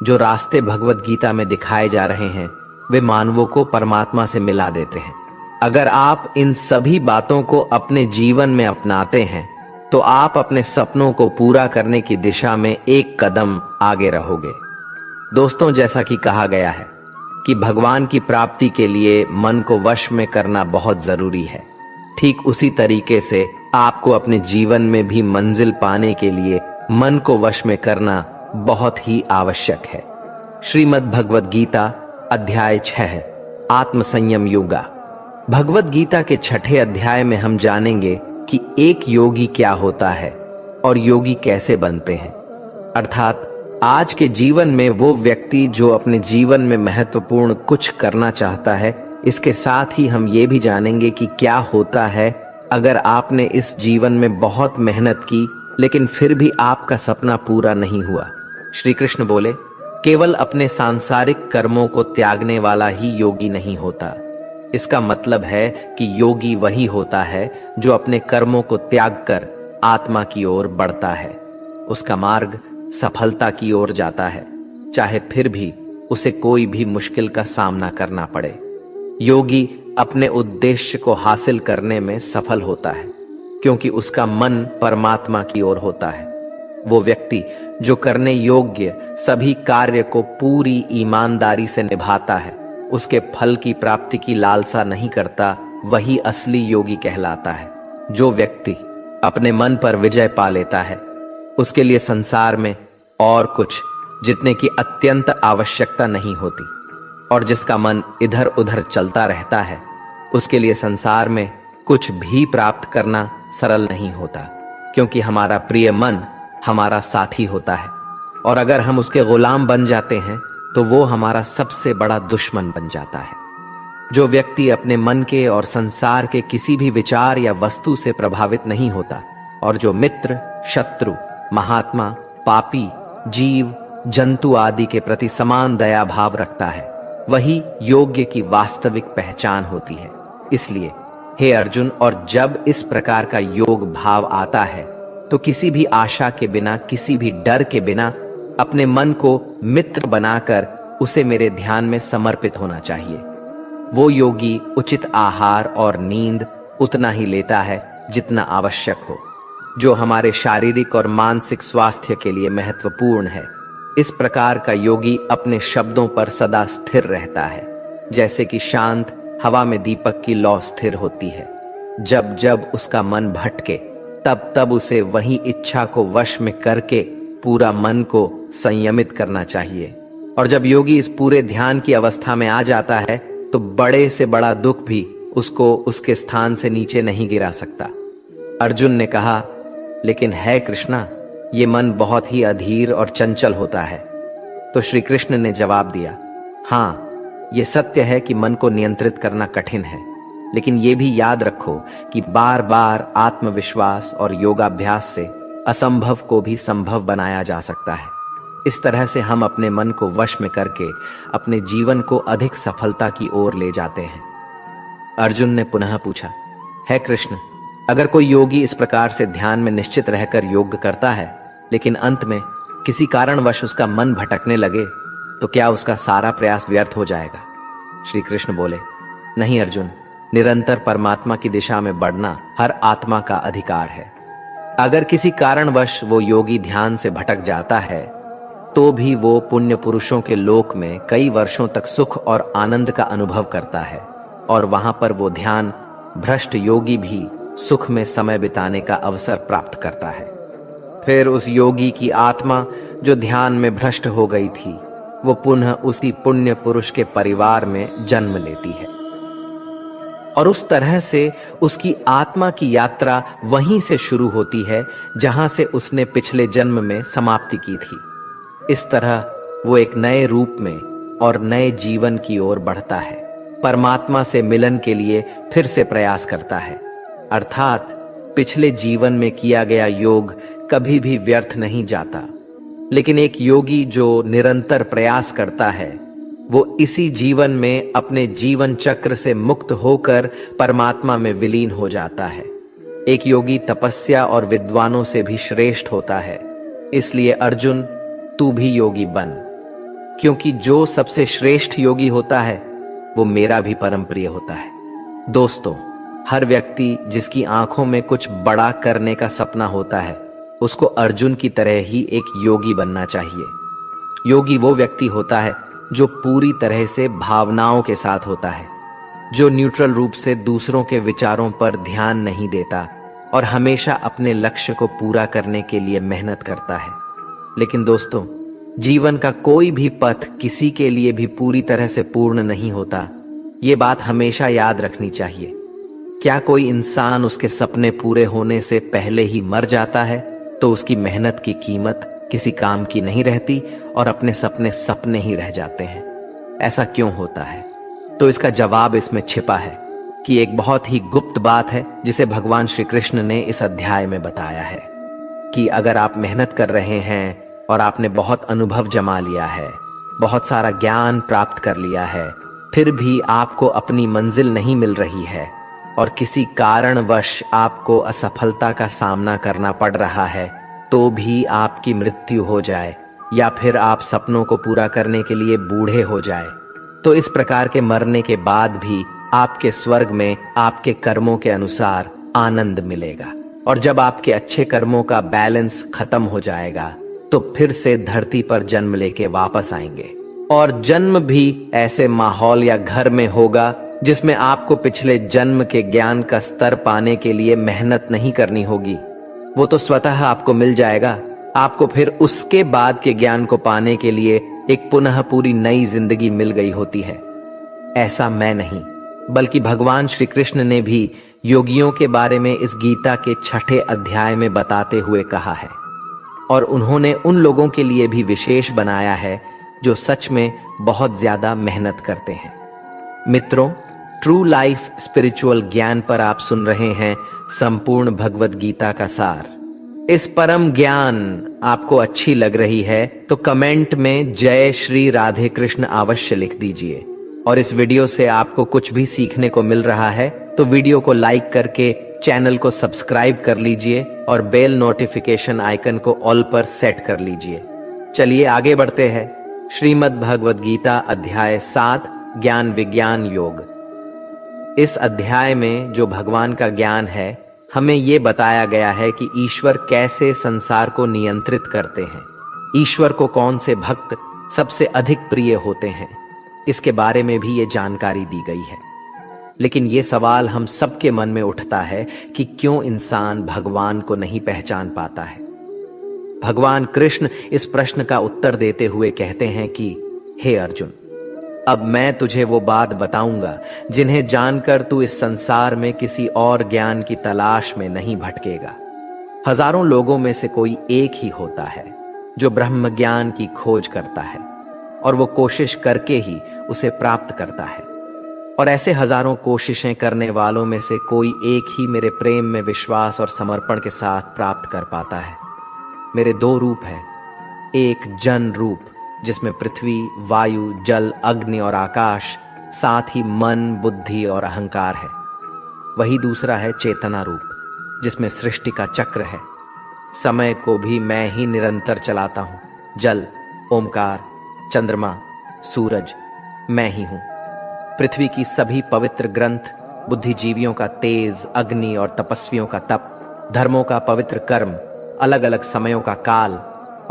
Speaker 1: जो रास्ते भगवत गीता में दिखाए जा रहे हैं वे मानवों को परमात्मा से मिला देते हैं। अगर आप इन सभी बातों को अपने जीवन में अपनाते हैं तो आप अपने सपनों को पूरा करने की दिशा में एक कदम आगे रहोगे। दोस्तों, जैसा कि कहा गया है कि भगवान की प्राप्ति के लिए मन को वश में करना बहुत जरूरी है, ठीक उसी तरीके से आपको अपने जीवन में भी मंजिल पाने के लिए मन को वश में करना बहुत ही आवश्यक है। श्रीमद् भगवद गीता अध्याय 6 आत्मसंयम योगा। भगवद गीता के 6ठे अध्याय में हम जानेंगे कि एक योगी क्या होता है और योगी कैसे बनते हैं, अर्थात आज के जीवन में वो व्यक्ति जो अपने जीवन में महत्वपूर्ण कुछ करना चाहता है। इसके साथ ही हम ये भी जानेंगे कि क्या होता है अगर आपने इस जीवन में बहुत मेहनत की लेकिन फिर भी आपका सपना पूरा नहीं हुआ। श्री कृष्ण बोले, केवल अपने सांसारिक कर्मों को त्यागने वाला ही योगी नहीं होता। इसका मतलब है कि योगी वही होता है जो अपने कर्मों को त्याग कर आत्मा की ओर बढ़ता है। उसका मार्ग सफलता की ओर जाता है, चाहे फिर भी उसे कोई भी मुश्किल का सामना करना पड़े। योगी अपने उद्देश्य को हासिल करने में सफल होता है क्योंकि उसका मन परमात्मा की ओर होता है। वो व्यक्ति जो करने योग्य सभी कार्य को पूरी ईमानदारी से निभाता है, उसके फल की प्राप्ति की लालसा नहीं करता, वही असली योगी कहलाता है। जो व्यक्ति अपने मन पर विजय पा लेता है, उसके लिए संसार में और कुछ जितने की अत्यंत आवश्यकता नहीं होती, और जिसका मन इधर उधर चलता रहता है, उसके लिए संसार में कुछ भी प्राप्त करना सरल नहीं होता, क्योंकि हमारा प्रिय मन हमारा साथी होता है, और अगर हम उसके गुलाम बन जाते हैं तो वो हमारा सबसे बड़ा दुश्मन बन जाता है। जो व्यक्ति अपने मन के और संसार के किसी भी विचार या वस्तु से प्रभावित नहीं होता और जो मित्र, शत्रु, महात्मा, पापी, जीव, जंतु आदि के प्रति समान दया भाव रखता है, वही योग्य की वास्तविक पहचान होती है। इसलिए हे अर्जुन, और जब इस प्रकार का योग भाव आता है तो किसी भी आशा के बिना, किसी भी डर के बिना अपने मन को मित्र बनाकर उसे मेरे ध्यान में समर्पित होना चाहिए। वो योगी उचित आहार और नींद उतना ही लेता है जितना आवश्यक हो, जो हमारे शारीरिक और मानसिक स्वास्थ्य के लिए महत्वपूर्ण है। इस प्रकार का योगी अपने शब्दों पर सदा स्थिर रहता है, जैसे कि शांत हवा में दीपक की लौ स्थिर होती है। जब जब उसका मन भटके तब तब उसे वही इच्छा को वश में करके पूरा मन को संयमित करना चाहिए। और जब योगी इस पूरे ध्यान की अवस्था में आ जाता है तो बड़े से बड़ा दुख भी उसको उसके स्थान से नीचे नहीं गिरा सकता। अर्जुन ने कहा, लेकिन है कृष्णा, ये मन बहुत ही अधीर और चंचल होता है। तो श्री कृष्ण ने जवाब दिया, हाँ, ये सत्य है कि मन को नियंत्रित करना कठिन है, लेकिन ये भी याद रखो कि बार बार आत्मविश्वास और योगाभ्यास से असंभव को भी संभव बनाया जा सकता है। इस तरह से हम अपने मन को वश में करके अपने जीवन को अधिक सफलता की ओर ले जाते हैं। अर्जुन ने पुनः पूछा, है कृष्ण, अगर कोई योगी इस प्रकार से ध्यान में निश्चित रहकर योग करता है लेकिन अंत में किसी कारणवश उसका मन भटकने लगे तो क्या उसका सारा प्रयास व्यर्थ हो जाएगा? श्री कृष्ण बोले, नहीं अर्जुन, निरंतर परमात्मा की दिशा में बढ़ना हर आत्मा का अधिकार है। अगर किसी कारणवश वो योगी ध्यान से भटक जाता है तो भी वो पुण्य पुरुषों के लोक में कई वर्षों तक सुख और आनंद का अनुभव करता है, और वहां पर वो ध्यान भ्रष्ट योगी भी सुख में समय बिताने का अवसर प्राप्त करता है। फिर उस योगी की आत्मा जो ध्यान में भ्रष्ट हो गई थी, वो पुनः उसी पुण्य पुरुष के परिवार में जन्म लेती है, और उस तरह से उसकी आत्मा की यात्रा वहीं से शुरू होती है जहां से उसने पिछले जन्म में समाप्ति की थी। इस तरह वो एक नए रूप में और नए जीवन की ओर बढ़ता है, परमात्मा से मिलन के लिए फिर से प्रयास करता है। अर्थात पिछले जीवन में किया गया योग कभी भी व्यर्थ नहीं जाता, लेकिन एक योगी जो निरंतर प्रयास करता है वो इसी जीवन में अपने जीवन चक्र से मुक्त होकर परमात्मा में विलीन हो जाता है। एक योगी तपस्या और विद्वानों से भी श्रेष्ठ होता है। इसलिए अर्जुन, तू भी योगी बन, क्योंकि जो सबसे श्रेष्ठ योगी होता है वो मेरा भी परम प्रिय होता है। दोस्तों, हर व्यक्ति जिसकी आंखों में कुछ बड़ा करने का सपना होता है, उसको अर्जुन की तरह ही एक योगी बनना चाहिए। योगी वो व्यक्ति होता है जो पूरी तरह से भावनाओं के साथ होता है, जो न्यूट्रल रूप से दूसरों के विचारों पर ध्यान नहीं देता और हमेशा अपने लक्ष्य को पूरा करने के लिए मेहनत करता है। लेकिन दोस्तों, जीवन का कोई भी पथ किसी के लिए भी पूरी तरह से पूर्ण नहीं होता, ये बात हमेशा याद रखनी चाहिए। क्या कोई इंसान उसके सपने पूरे होने से पहले ही मर जाता है तो उसकी मेहनत की कीमत किसी काम की नहीं रहती और अपने सपने सपने ही रह जाते हैं? ऐसा क्यों होता है? तो इसका जवाब इसमें छिपा है कि एक बहुत ही गुप्त बात है जिसे भगवान श्री कृष्ण ने इस अध्याय में बताया है कि अगर आप मेहनत कर रहे हैं और आपने बहुत अनुभव जमा लिया है, बहुत सारा ज्ञान प्राप्त कर लिया है, फिर भी आपको अपनी मंजिल नहीं मिल रही है और किसी कारणवश आपको असफलता का सामना करना पड़ रहा है, तो भी आपकी मृत्यु हो जाए या फिर आप सपनों को पूरा करने के लिए बूढ़े हो जाए, तो इस प्रकार के मरने के बाद भी आपके स्वर्ग में आपके कर्मों के अनुसार आनंद मिलेगा। और जब आपके अच्छे कर्मों का बैलेंस खत्म हो जाएगा तो फिर से धरती पर जन्म लेके वापस आएंगे, और जन्म भी ऐसे माहौल या घर में होगा जिसमें आपको पिछले जन्म के ज्ञान का स्तर पाने के लिए मेहनत नहीं करनी होगी। वो तो स्वतः आपको मिल जाएगा। आपको फिर उसके बाद के ज्ञान को पाने के लिए एक पुनः पूरी नई जिंदगी मिल गई होती है। ऐसा मैं नहीं, बल्कि भगवान श्री कृष्ण ने भी योगियों के बारे में इस गीता के 6ठे अध्याय में बताते हुए कहा है, और उन्होंने उन लोगों के लिए भी विशेष बनाया है जो सच में बहुत ज्यादा मेहनत करते हैं। मित्रों, ट्रू लाइफ स्पिरिचुअल ज्ञान पर आप सुन रहे हैं संपूर्ण भगवत गीता का सार। इस परम ज्ञान आपको अच्छी लग रही है तो कमेंट में जय श्री राधे कृष्ण अवश्य लिख दीजिए, और इस वीडियो से आपको कुछ भी सीखने को मिल रहा है तो वीडियो को लाइक करके चैनल को सब्सक्राइब कर लीजिए और बेल नोटिफिकेशन आइकन को ऑल पर सेट कर लीजिए। चलिए आगे बढ़ते हैं। श्रीमद् भगवद गीता अध्याय 7 ज्ञान विज्ञान योग। इस अध्याय में जो भगवान का ज्ञान है, हमें ये बताया गया है कि ईश्वर कैसे संसार को नियंत्रित करते हैं, ईश्वर को कौन से भक्त सबसे अधिक प्रिय होते हैं, इसके बारे में भी ये जानकारी दी गई है। लेकिन ये सवाल हम सबके मन में उठता है कि क्यों इंसान भगवान को नहीं पहचान पाता है। भगवान कृष्ण इस प्रश्न का उत्तर देते हुए कहते हैं कि हे अर्जुन, अब मैं तुझे वो बात बताऊंगा जिन्हें जानकर तू इस संसार में किसी और ज्ञान की तलाश में नहीं भटकेगा। हजारों लोगों में से कोई एक ही होता है जो ब्रह्म ज्ञान की खोज करता है, और वो कोशिश करके ही उसे प्राप्त करता है। और ऐसे हजारों कोशिशें करने वालों में से कोई एक ही मेरे प्रेम में विश्वास और समर्पण के साथ प्राप्त कर पाता है। मेरे 2 रूप हैं, एक जन रूप जिसमें पृथ्वी, वायु, जल, अग्नि और आकाश, साथ ही मन, बुद्धि और अहंकार है। वही दूसरा है चेतना रूप जिसमें सृष्टि का चक्र है। समय को भी मैं ही निरंतर चलाता हूँ। जल, ओमकार, चंद्रमा, सूरज मैं ही हूँ। पृथ्वी की सभी पवित्र ग्रंथ, बुद्धिजीवियों का तेज अग्नि और तपस्वियों का तप, धर्मों का पवित्र कर्म, अलग अलग समयों का काल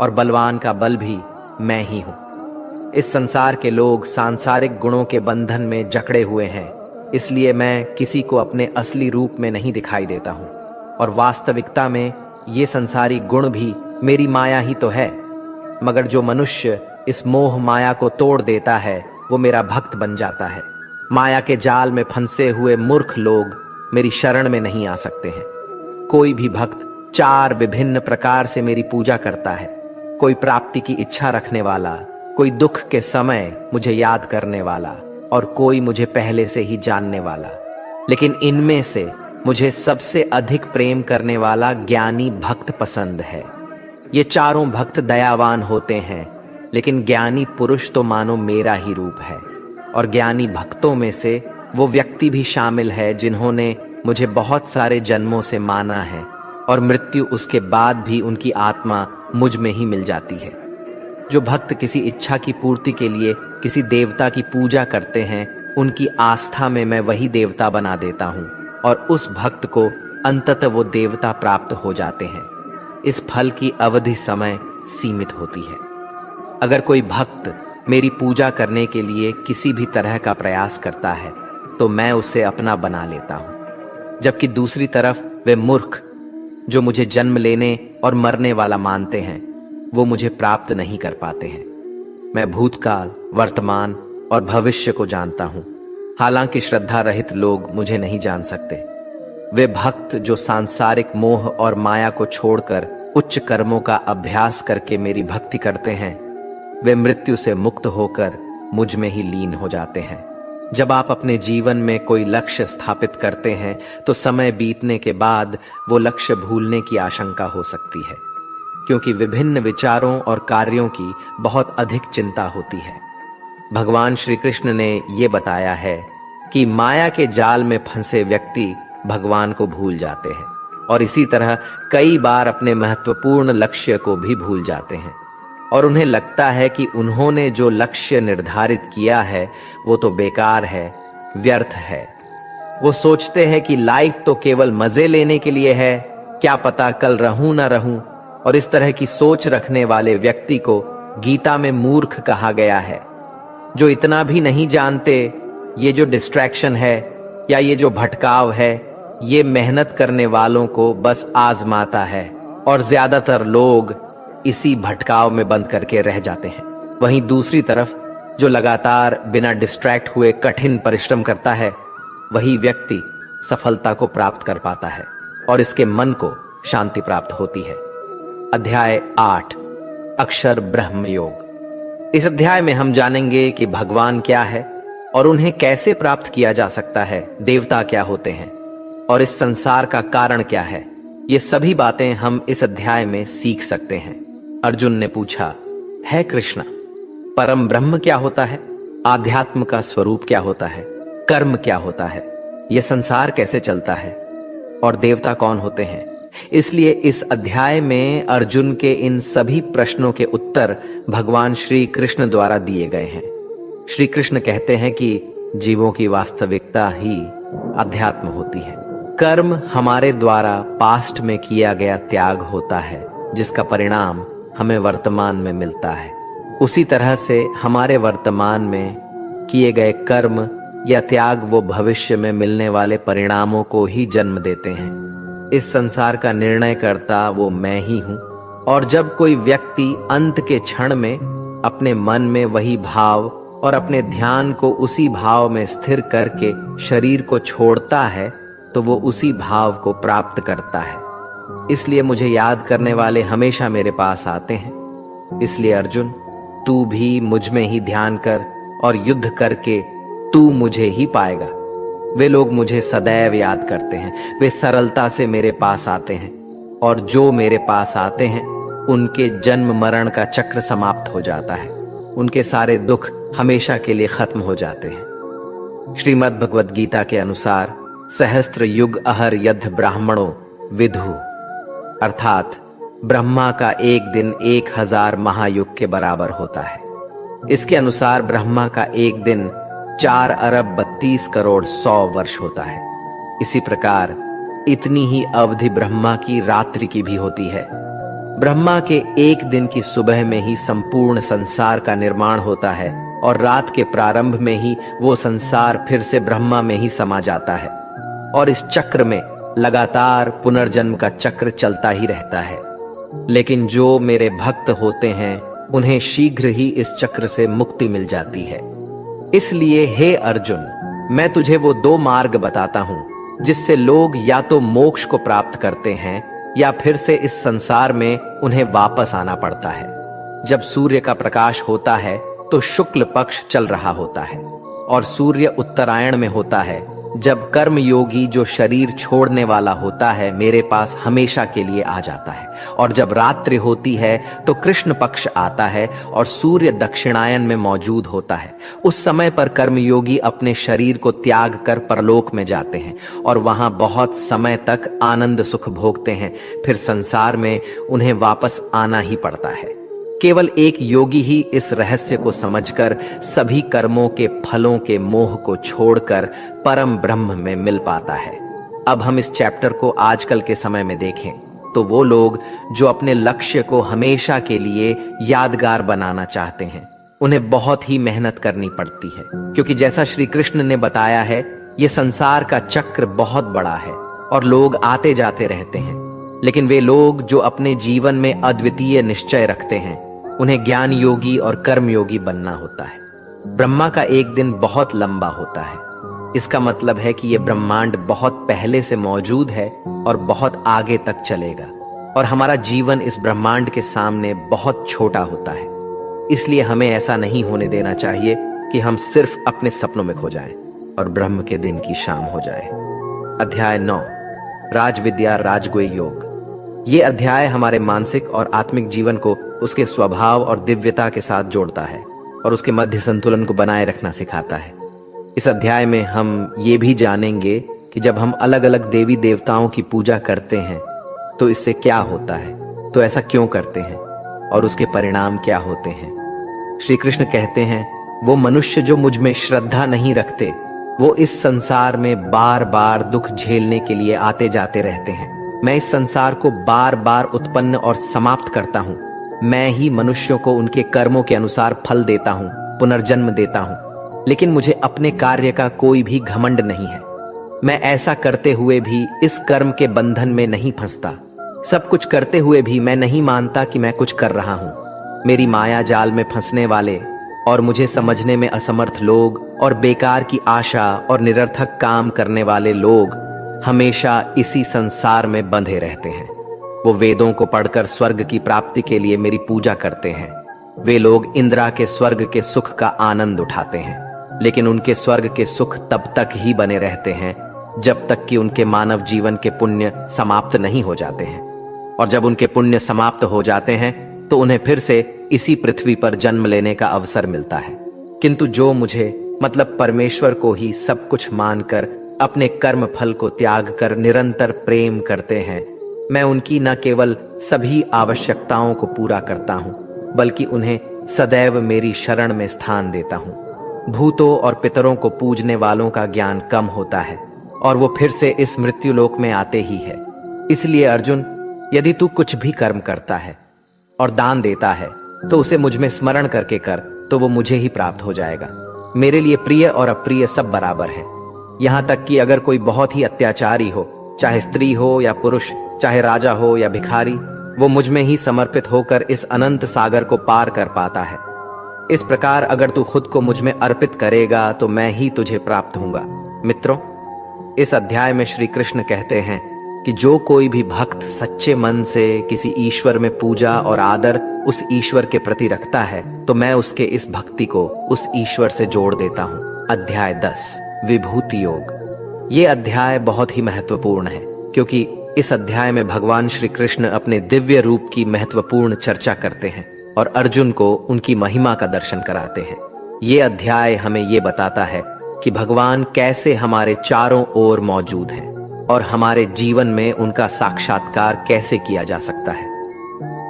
Speaker 1: और बलवान का बल भी मैं ही हूं। इस संसार के लोग सांसारिक गुणों के बंधन में जकड़े हुए हैं, इसलिए मैं किसी को अपने असली रूप में नहीं दिखाई देता हूं। और वास्तविकता में ये संसारी गुण भी मेरी माया ही तो है। मगर जो मनुष्य इस मोह माया को तोड़ देता है वो मेरा भक्त बन जाता है। माया के जाल में फंसे हुए मूर्ख लोग मेरी शरण में नहीं आ सकते हैं। कोई भी भक्त 4 विभिन्न प्रकार से मेरी पूजा करता है। कोई प्राप्ति की इच्छा रखने वाला, कोई दुख के समय मुझे याद करने वाला और कोई मुझे पहले से ही जानने वाला। लेकिन इनमें से मुझे सबसे अधिक प्रेम करने वाला ज्ञानी भक्त पसंद है। ये चारों भक्त दयावान होते हैं, लेकिन ज्ञानी पुरुष तो मानो मेरा ही रूप है। और ज्ञानी भक्तों में से वो व्यक्ति भी शामिल है जिन्होंने मुझे बहुत सारे जन्मों से माना है और मृत्यु उसके बाद भी उनकी आत्मा मुझ में ही मिल जाती है। जो भक्त किसी इच्छा की पूर्ति के लिए किसी देवता की पूजा करते हैं, उनकी आस्था में मैं वही देवता बना देता हूँ और उस भक्त को अंततः वो देवता प्राप्त हो जाते हैं। इस फल की अवधि समय सीमित होती है। अगर कोई भक्त मेरी पूजा करने के लिए किसी भी तरह का प्रयास करता है तो मैं उसे अपना बना लेता हूँ, जबकि दूसरी तरफ वे मूर्ख जो मुझे जन्म लेने और मरने वाला मानते हैं वो मुझे प्राप्त नहीं कर पाते हैं। मैं भूतकाल, वर्तमान और भविष्य को जानता हूँ, हालांकि श्रद्धा रहित लोग मुझे नहीं जान सकते। वे भक्त जो सांसारिक मोह और माया को छोड़कर उच्च कर्मों का अभ्यास करके मेरी भक्ति करते हैं, वे मृत्यु से मुक्त होकर मुझ में ही लीन हो जाते हैं। जब आप अपने जीवन में कोई लक्ष्य स्थापित करते हैं तो समय बीतने के बाद वो लक्ष्य भूलने की आशंका हो सकती है, क्योंकि विभिन्न विचारों और कार्यों की बहुत अधिक चिंता होती है। भगवान श्री कृष्ण ने ये बताया है कि माया के जाल में फंसे व्यक्ति भगवान को भूल जाते हैं और इसी तरह कई बार अपने महत्वपूर्ण लक्ष्य को भी भूल जाते हैं और उन्हें लगता है कि उन्होंने जो लक्ष्य निर्धारित किया है वो तो बेकार है, व्यर्थ है। वो सोचते हैं कि लाइफ तो केवल मजे लेने के लिए है, क्या पता कल रहूं ना रहूं। और इस तरह की सोच रखने वाले व्यक्ति को गीता में मूर्ख कहा गया है, जो इतना भी नहीं जानते ये जो डिस्ट्रैक्शन है या ये जो भटकाव है ये मेहनत करने वालों को बस आजमाता है और ज्यादातर लोग इसी भटकाव में बंद करके रह जाते हैं। वहीं दूसरी तरफ जो लगातार बिना डिस्ट्रैक्ट हुए कठिन परिश्रम करता है वही व्यक्ति सफलता को प्राप्त कर पाता है और इसके मन को शांति प्राप्त होती है। अध्याय 8 अक्षर ब्रह्म योग। इस अध्याय में हम जानेंगे कि भगवान क्या है और उन्हें कैसे प्राप्त किया जा सकता है, देवता क्या होते हैं और इस संसार का कारण क्या है। ये सभी बातें हम इस अध्याय में सीख सकते हैं। अर्जुन ने पूछा, है कृष्णा, परम ब्रह्म क्या होता है, आध्यात्म का स्वरूप क्या होता है, कर्म क्या होता है, यह संसार कैसे चलता है और देवता कौन होते हैं। इसलिए इस अध्याय में अर्जुन के इन सभी प्रश्नों के उत्तर भगवान श्री कृष्ण द्वारा दिए गए हैं। श्री कृष्ण कहते हैं कि जीवों की वास्तविकता ही अध्यात्म होती है। कर्म हमारे द्वारा पास्ट में किया गया त्याग होता है जिसका परिणाम हमें वर्तमान में मिलता है। उसी तरह से हमारे वर्तमान में किए गए कर्म या त्याग वो भविष्य में मिलने वाले परिणामों को ही जन्म देते हैं। इस संसार का निर्णय करता वो मैं ही हूँ और जब कोई व्यक्ति अंत के क्षण में अपने मन में वही भाव और अपने ध्यान को उसी भाव में स्थिर करके शरीर को छोड़ता है तो वो उसी भाव को प्राप्त करता है। इसलिए मुझे याद करने वाले हमेशा मेरे पास आते हैं। इसलिए अर्जुन, तू भी मुझ में ही ध्यान कर और युद्ध करके तू मुझे ही पाएगा। वे लोग मुझे सदैव याद करते हैं, वे सरलता से मेरे पास आते हैं और जो मेरे पास आते हैं उनके जन्म मरण का चक्र समाप्त हो जाता है, उनके सारे दुख हमेशा के लिए खत्म हो जाते हैं। श्रीमद् भगवद गीता के अनुसार सहस्त्र युग अहर यद्ध ब्राह्मणों विदु, अर्थात ब्रह्मा का एक दिन 1000 महायुग के बराबर होता है। इसके अनुसार ब्रह्मा का एक दिन 4,32,100,000,000 वर्ष होता है। इसी प्रकार इतनी ही अवधि ब्रह्मा की रात्रि की भी होती है। ब्रह्मा के एक दिन की सुबह में ही संपूर्ण संसार का निर्माण होता है और रात के प्रारंभ में ही वो संसार फिर से ब्रह्मा में ही समा जाता है और इस चक्र में लगातार पुनर्जन्म का चक्र चलता ही रहता है। लेकिन जो मेरे भक्त होते हैं उन्हें शीघ्र ही इस चक्र से मुक्ति मिल जाती है। इसलिए हे अर्जुन, मैं तुझे वो 2 मार्ग बताता हूं जिससे लोग या तो मोक्ष को प्राप्त करते हैं या फिर से इस संसार में उन्हें वापस आना पड़ता है। जब सूर्य का प्रकाश होता है तो शुक्ल पक्ष चल रहा होता है और सूर्य उत्तरायण में होता है, जब कर्म योगी जो शरीर छोड़ने वाला होता है मेरे पास हमेशा के लिए आ जाता है, और जब रात्रि होती है तो कृष्ण पक्ष आता है और सूर्य दक्षिणायन में मौजूद होता है। उस समय पर कर्मयोगी अपने शरीर को त्याग कर परलोक में जाते हैं और वहां बहुत समय तक आनंद सुख भोगते हैं। फिर संसार में उन्हें वापस आना ही पड़ता है। केवल एक योगी ही इस रहस्य को समझकर सभी कर्मों के फलों के मोह को छोड़कर परम ब्रह्म में मिल पाता है। अब हम इस चैप्टर को आजकल के समय में देखें तो वो लोग जो अपने लक्ष्य को हमेशा के लिए यादगार बनाना चाहते हैं उन्हें बहुत ही मेहनत करनी पड़ती है, क्योंकि जैसा श्री कृष्ण ने बताया है ये संसार का चक्र बहुत बड़ा है और लोग आते जाते रहते हैं। लेकिन वे लोग जो अपने जीवन में अद्वितीय निश्चय रखते हैं उन्हें ज्ञान योगी और कर्म योगी बनना होता है। ब्रह्मा का एक दिन बहुत लंबा होता है। इसका मतलब है कि यह ब्रह्मांड बहुत पहले से मौजूद है और बहुत आगे तक चलेगा, और हमारा जीवन इस ब्रह्मांड के सामने बहुत छोटा होता है। इसलिए हमें ऐसा नहीं होने देना चाहिए कि हम सिर्फ अपने सपनों में खो जाएं और ब्रह्म के दिन की शाम हो जाए। अध्याय 9, राजविद्या राजगुह्य योग। ये अध्याय हमारे मानसिक और आत्मिक जीवन को उसके स्वभाव और दिव्यता के साथ जोड़ता है और उसके मध्य संतुलन को बनाए रखना सिखाता है। इस अध्याय में हम ये भी जानेंगे कि जब हम अलग अलग देवी देवताओं की पूजा करते हैं तो इससे क्या होता है, तो ऐसा क्यों करते हैं और उसके परिणाम क्या होते हैं। श्री कृष्ण कहते हैं, वो मनुष्य जो मुझ में श्रद्धा नहीं रखते वो इस संसार में बार बार दुख झेलने के लिए आते जाते रहते हैं। मैं इस संसार को बार बार उत्पन्न और समाप्त करता हूँ। मैं ही मनुष्यों को उनके कर्मों के अनुसार फल देता हूँ, पुनर्जन्म देता हूँ। लेकिन मुझे अपने कार्य का कोई भी घमंड नहीं है। मैं ऐसा करते हुए भी इस कर्म के बंधन में नहीं फंसता। सब कुछ करते हुए भी मैं नहीं मानता कि मैं कुछ कर रहा हूँ। मेरी माया जाल में फंसने वाले और मुझे समझने में असमर्थ लोग और बेकार की आशा और निरर्थक काम करने वाले लोग हमेशा इसी संसार में बंधे रहते हैं। वो वेदों को पढ़कर स्वर्ग की प्राप्ति के लिए मेरी पूजा करते हैं। वे लोग इंद्रा के स्वर्ग के सुख का आनंद उठाते हैं, लेकिन उनके स्वर्ग के सुख तब तक ही बने रहते हैं जब तक कि उनके मानव जीवन के पुण्य समाप्त नहीं हो जाते हैं। और जब उनके पुण्य समाप्त हो जाते हैं तो उन्हें फिर से इसी पृथ्वी पर जन्म लेने का अवसर मिलता है। किंतु जो मुझे मतलब परमेश्वर को ही सब कुछ मानकर अपने कर्म फल को त्याग कर निरंतर प्रेम करते हैं, मैं उनकी न केवल सभी आवश्यकताओं को पूरा करता हूँ बल्कि उन्हें सदैव मेरी शरण में स्थान देता हूँ। भूतों और पितरों को पूजने वालों का ज्ञान कम होता है और वो फिर से इस मृत्युलोक में आते ही है। इसलिए अर्जुन, यदि तू कुछ भी कर्म करता है और दान देता है तो उसे मुझ में स्मरण करके कर, तो वो मुझे ही प्राप्त हो जाएगा। मेरे लिए प्रिय और अप्रिय सब बराबर है। यहाँ तक कि अगर कोई बहुत ही अत्याचारी हो, चाहे स्त्री हो या पुरुष, चाहे राजा हो या भिखारी, वो मुझ में ही समर्पित होकर इस अनंत सागर को पार कर पाता है। इस प्रकार अगर तू खुद को मुझ में अर्पित करेगा तो मैं ही तुझे प्राप्त होऊंगा। मित्रों, इस अध्याय में श्री कृष्ण कहते हैं कि जो कोई भी भक्त सच्चे मन से किसी ईश्वर में पूजा और आदर उस ईश्वर के प्रति रखता है तो मैं उसके इस भक्ति को उस ईश्वर से जोड़ देता हूँ। अध्याय 10, विभूति योग। ये अध्याय बहुत ही महत्वपूर्ण है क्योंकि इस अध्याय में भगवान श्री कृष्ण अपने दिव्य रूप की महत्वपूर्ण चर्चा करते हैं और अर्जुन को उनकी महिमा का दर्शन कराते हैं। ये अध्याय हमें ये बताता है कि भगवान कैसे हमारे चारों ओर मौजूद हैं और हमारे जीवन में उनका साक्षात्कार कैसे किया जा सकता है।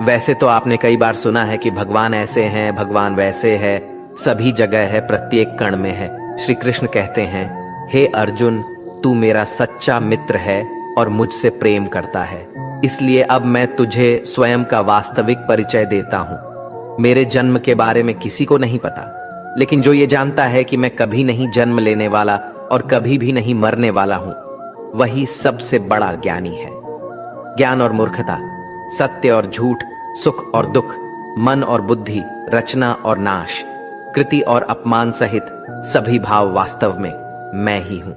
Speaker 1: वैसे तो आपने कई बार सुना है कि भगवान ऐसे हैं, भगवान वैसे है, सभी जगह है, प्रत्येक कण में है। श्री कृष्ण कहते हैं, हे अर्जुन, तू मेरा सच्चा मित्र है और मुझसे प्रेम करता है, इसलिए अब मैं तुझे स्वयं का वास्तविक परिचय देता हूं। मेरे जन्म के बारे में किसी को नहीं पता, लेकिन जो ये जानता है कि मैं कभी नहीं जन्म लेने वाला और कभी भी नहीं मरने वाला हूं, वही सबसे बड़ा ज्ञानी है। ज्ञान और मूर्खता, सत्य और झूठ, सुख और दुख, मन और बुद्धि, रचना और नाश, कृति और अपमान सहित सभी भाव वास्तव में मैं ही हूं।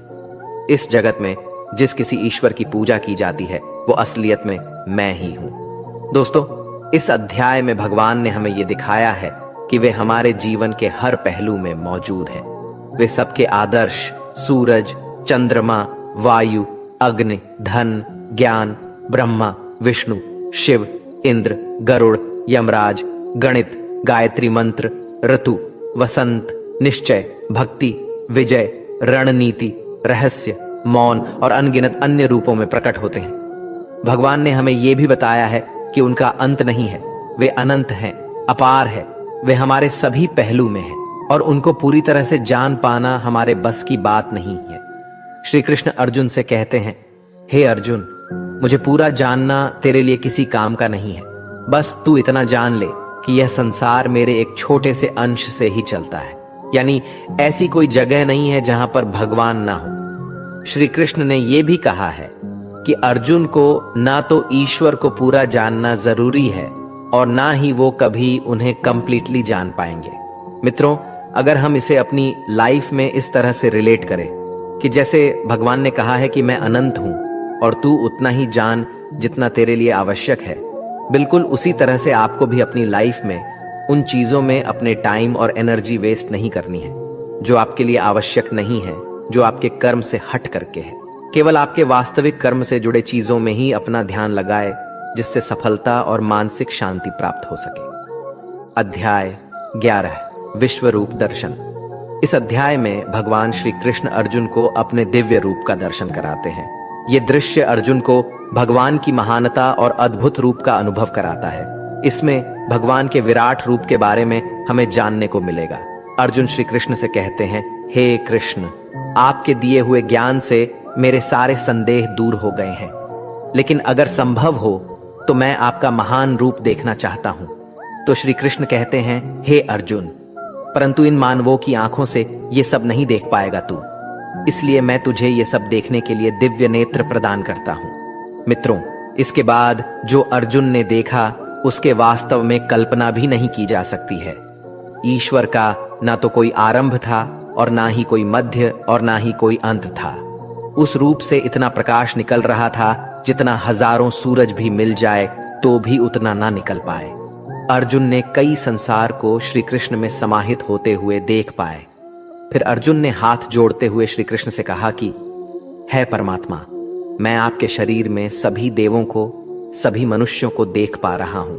Speaker 1: इस जगत में जिस किसी ईश्वर की पूजा की जाती है वो असलियत में मैं ही हूं। दोस्तों, इस अध्याय में भगवान ने हमें ये दिखाया है कि वे हमारे जीवन के हर पहलू में मौजूद हैं। वे सबके आदर्श सूरज, चंद्रमा, वायु, अग्नि, धन, ज्ञान, ब्रह्मा, विष्णु, शिव, इंद्र, गरुड़, यमराज, गणित, गायत्री मंत्र, ऋतु, वसंत, निश्चय, भक्ति, विजय, रणनीति, रहस्य, मौन और अनगिनत अन्य रूपों में प्रकट होते हैं। भगवान ने हमें यह भी बताया है कि उनका अंत नहीं है, वे अनंत हैं, अपार है, वे हमारे सभी पहलू में हैं और उनको पूरी तरह से जान पाना हमारे बस की बात नहीं है। श्री कृष्ण अर्जुन से कहते हैं, हे अर्जुन, मुझे पूरा जानना तेरे लिए किसी काम का नहीं है, बस तू इतना जान ले कि यह संसार मेरे एक छोटे से अंश से ही चलता है, यानी ऐसी कोई जगह नहीं है जहां पर भगवान ना हो। श्री कृष्ण ने यह भी कहा है कि अर्जुन को ना तो ईश्वर को पूरा जानना जरूरी है और ना ही वो कभी उन्हें कंप्लीटली जान पाएंगे। मित्रों, अगर हम इसे अपनी लाइफ में इस तरह से रिलेट करें कि जैसे भगवान ने कहा है कि मैं अनंत हूं और तू उतना ही जान जितना तेरे लिए आवश्यक है, बिल्कुल उसी तरह से आपको भी अपनी लाइफ में उन चीजों में अपने टाइम और एनर्जी वेस्ट नहीं करनी है जो आपके लिए आवश्यक नहीं है, जो आपके कर्म से हट करके है। केवल आपके वास्तविक कर्म से जुड़े चीजों में ही अपना ध्यान लगाए, जिससे सफलता और मानसिक शांति प्राप्त हो सके। अध्याय 11, विश्व रूप दर्शन। इस अध्याय में भगवान श्री कृष्ण अर्जुन को अपने दिव्य रूप का दर्शन कराते हैं। ये दृश्य अर्जुन को भगवान की महानता और अद्भुत रूप का अनुभव कराता है। इसमें भगवान के विराट रूप के बारे में हमें जानने को मिलेगा। अर्जुन श्री कृष्ण से कहते हैं, हे कृष्ण, आपके दिए हुए ज्ञान से मेरे सारे संदेह दूर हो गए हैं, लेकिन अगर संभव हो तो मैं आपका महान रूप देखना चाहता हूं। तो श्री कृष्ण कहते हैं, हे अर्जुन, परंतु इन मानवों की आंखों से ये सब नहीं देख पाएगा तू, इसलिए मैं तुझे ये सब देखने के लिए दिव्य नेत्र प्रदान करता हूं। मित्रों, इसके बाद जो अर्जुन ने देखा उसके वास्तव में कल्पना भी नहीं की जा सकती है। ईश्वर का ना तो कोई आरंभ था और ना ही कोई मध्य और ना ही कोई अंत था। उस रूप से इतना प्रकाश निकल रहा था जितना हजारों सूरज भी मिल जाए तो भी उतना ना निकल पाए। अर्जुन ने कई संसार को श्री कृष्ण में समाहित होते हुए देख पाए। फिर अर्जुन ने हाथ जोड़ते हुए श्री कृष्ण से कहा कि है परमात्मा, मैं आपके शरीर में सभी देवों को, सभी मनुष्यों को देख पा रहा हूं,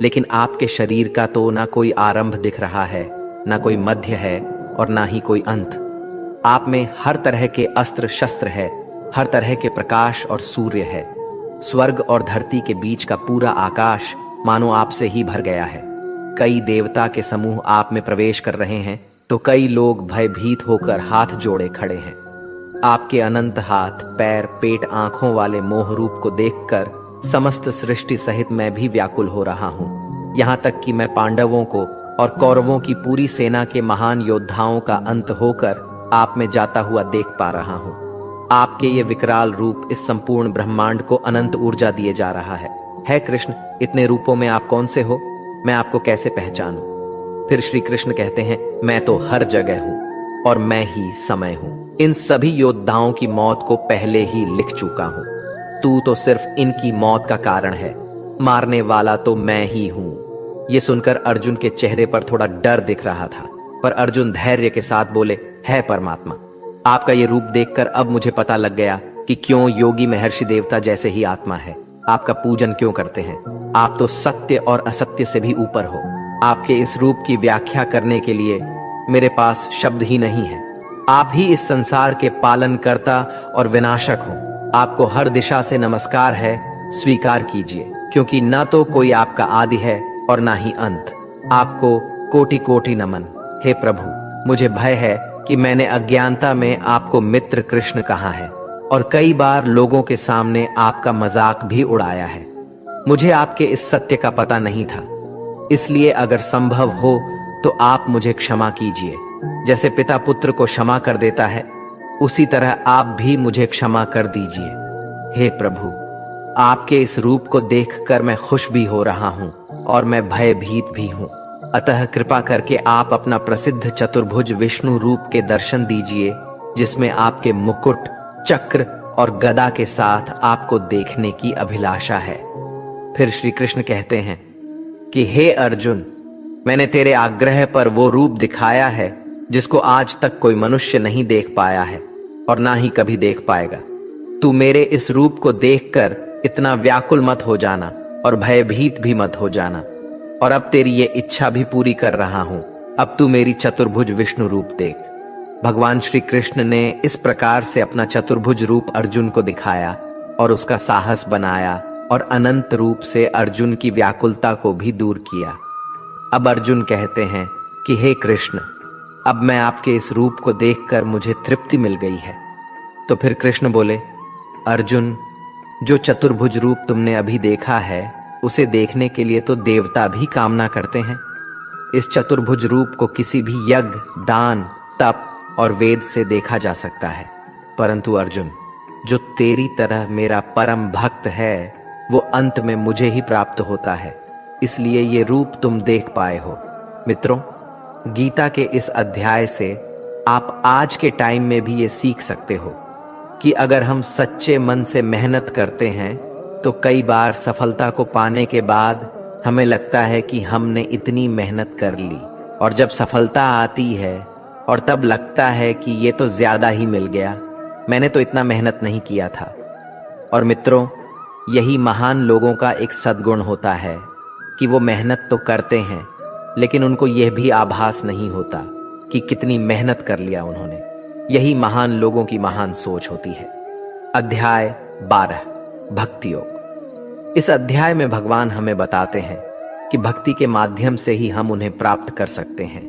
Speaker 1: लेकिन आपके शरीर का तो ना कोई आरंभ दिख रहा है, ना कोई मध्य है और ना ही कोई अंत। आप में हर तरह के अस्त्र शस्त्र है, हर तरह के प्रकाश और सूर्य है। स्वर्ग और धरती के बीच का पूरा आकाश मानो आपसे ही भर गया है। कई देवता के समूह आप में प्रवेश कर रहे हैं तो कई लोग भयभीत होकर हाथ जोड़े खड़े हैं। आपके अनंत हाथ, पैर, पेट, आंखों वाले मोह रूप को देखकर समस्त सृष्टि सहित मैं भी व्याकुल हो रहा हूं। यहां तक कि मैं पांडवों को और कौरवों की पूरी सेना के महान योद्धाओं का अंत होकर आप में जाता हुआ देख पा रहा हूं। आपके ये विकराल रूप इस संपूर्ण ब्रह्मांड को अनंत ऊर्जा दिए जा रहा है कृष्ण, इतने रूपों में आप कौन से हो? मैं आपको कैसे पहचानूं? फिर श्री कृष्ण कहते हैं, मैं तो हर जगह हूं और मैं ही समय हूं। इन सभी योद्धाओं की मौत को पहले ही लिख चुका हूं। तू तो सिर्फ इनकी मौत का कारण है, मारने वाला तो मैं ही हूं। ये सुनकर अर्जुन के चेहरे पर थोड़ा डर दिख रहा था, पर अर्जुन धैर्य के साथ बोले, है परमात्मा, आपका ये रूप देखकर अब मुझे पता लग गया कि क्यों योगी महर्षि देवता जैसे ही आत्मा है आपका पूजन क्यों करते हैं। आप तो सत्य और असत्य से भी ऊपर हो। आपके इस रूप की व्याख्या करने के लिए मेरे पास शब्द ही नहीं है। आप ही इस संसार के पालनकर्ता और विनाशक हो। आपको हर दिशा से नमस्कार है, स्वीकार कीजिए, क्योंकि ना तो कोई आपका आदि है और ना ही अंत। आपको कोटि कोटि नमन। हे प्रभु, मुझे भय है कि मैंने अज्ञानता में आपको मित्र कृष्ण कहा है और कई बार लोगों के सामने आपका मजाक भी उड़ाया है। मुझे आपके इस सत्य का पता नहीं था, इसलिए अगर संभव हो तो आप मुझे क्षमा कीजिए। जैसे पिता पुत्र को क्षमा कर देता है, उसी तरह आप भी मुझे क्षमा कर दीजिए। हे प्रभु, आपके इस रूप को देखकर मैं खुश भी हो रहा हूं और मैं भयभीत भी हूं। अतः कृपा करके आप अपना प्रसिद्ध चतुर्भुज विष्णु रूप के दर्शन दीजिए, जिसमें आपके मुकुट, चक्र और गदा के साथ आपको देखने की अभिलाषा है। फिर श्री कृष्ण कहते हैं कि हे अर्जुन, मैंने तेरे आग्रह पर वो रूप दिखाया है जिसको आज तक कोई मनुष्य नहीं देख पाया है और ना ही कभी देख पाएगा। तू मेरे इस रूप को देखकर इतना व्याकुल मत हो जाना और भयभीत भी मत हो जाना। और अब तेरी ये इच्छा भी पूरी कर रहा हूं। अब तू मेरी चतुर्भुज विष्णु रूप देख। भगवान श्री कृष्ण ने इस प्रकार से अपना चतुर्भुज रूप अर्जुन को दिखाया और उसका साहस बनाया और अनंत रूप से अर्जुन की व्याकुलता को भी दूर किया। अब अर्जुन कहते हैं कि हे कृष्ण, अब मैं आपके इस रूप को देखकर मुझे तृप्ति मिल गई है। तो फिर कृष्ण बोले, अर्जुन, जो चतुर्भुज रूप तुमने अभी देखा है, उसे देखने के लिए तो देवता भी कामना करते हैं। इस चतुर्भुज रूप को किसी भी यज्ञ, दान, तप और वेद से देखा जा सकता है, परंतु अर्जुन, जो तेरी तरह मेरा परम भक्त है, वो अंत में मुझे ही प्राप्त होता है। इसलिए ये रूप तुम देख पाए हो। मित्रों, गीता के इस अध्याय से आप आज के टाइम में भी ये सीख सकते हो कि अगर हम सच्चे मन से मेहनत करते हैं तो कई बार सफलता को पाने के बाद हमें लगता है कि हमने इतनी मेहनत कर ली, और जब सफलता आती है और तब लगता है कि ये तो ज्यादा ही मिल गया, मैंने तो इतना मेहनत नहीं किया था। और मित्रों, यही महान लोगों का एक सद्गुण होता है कि वो मेहनत तो करते हैं, लेकिन उनको यह भी आभास नहीं होता कि कितनी मेहनत कर लिया उन्होंने। यही महान लोगों की महान सोच होती है। अध्याय 12, भक्ति योग। इस अध्याय में भगवान हमें बताते हैं कि भक्ति के माध्यम से ही हम उन्हें प्राप्त कर सकते हैं।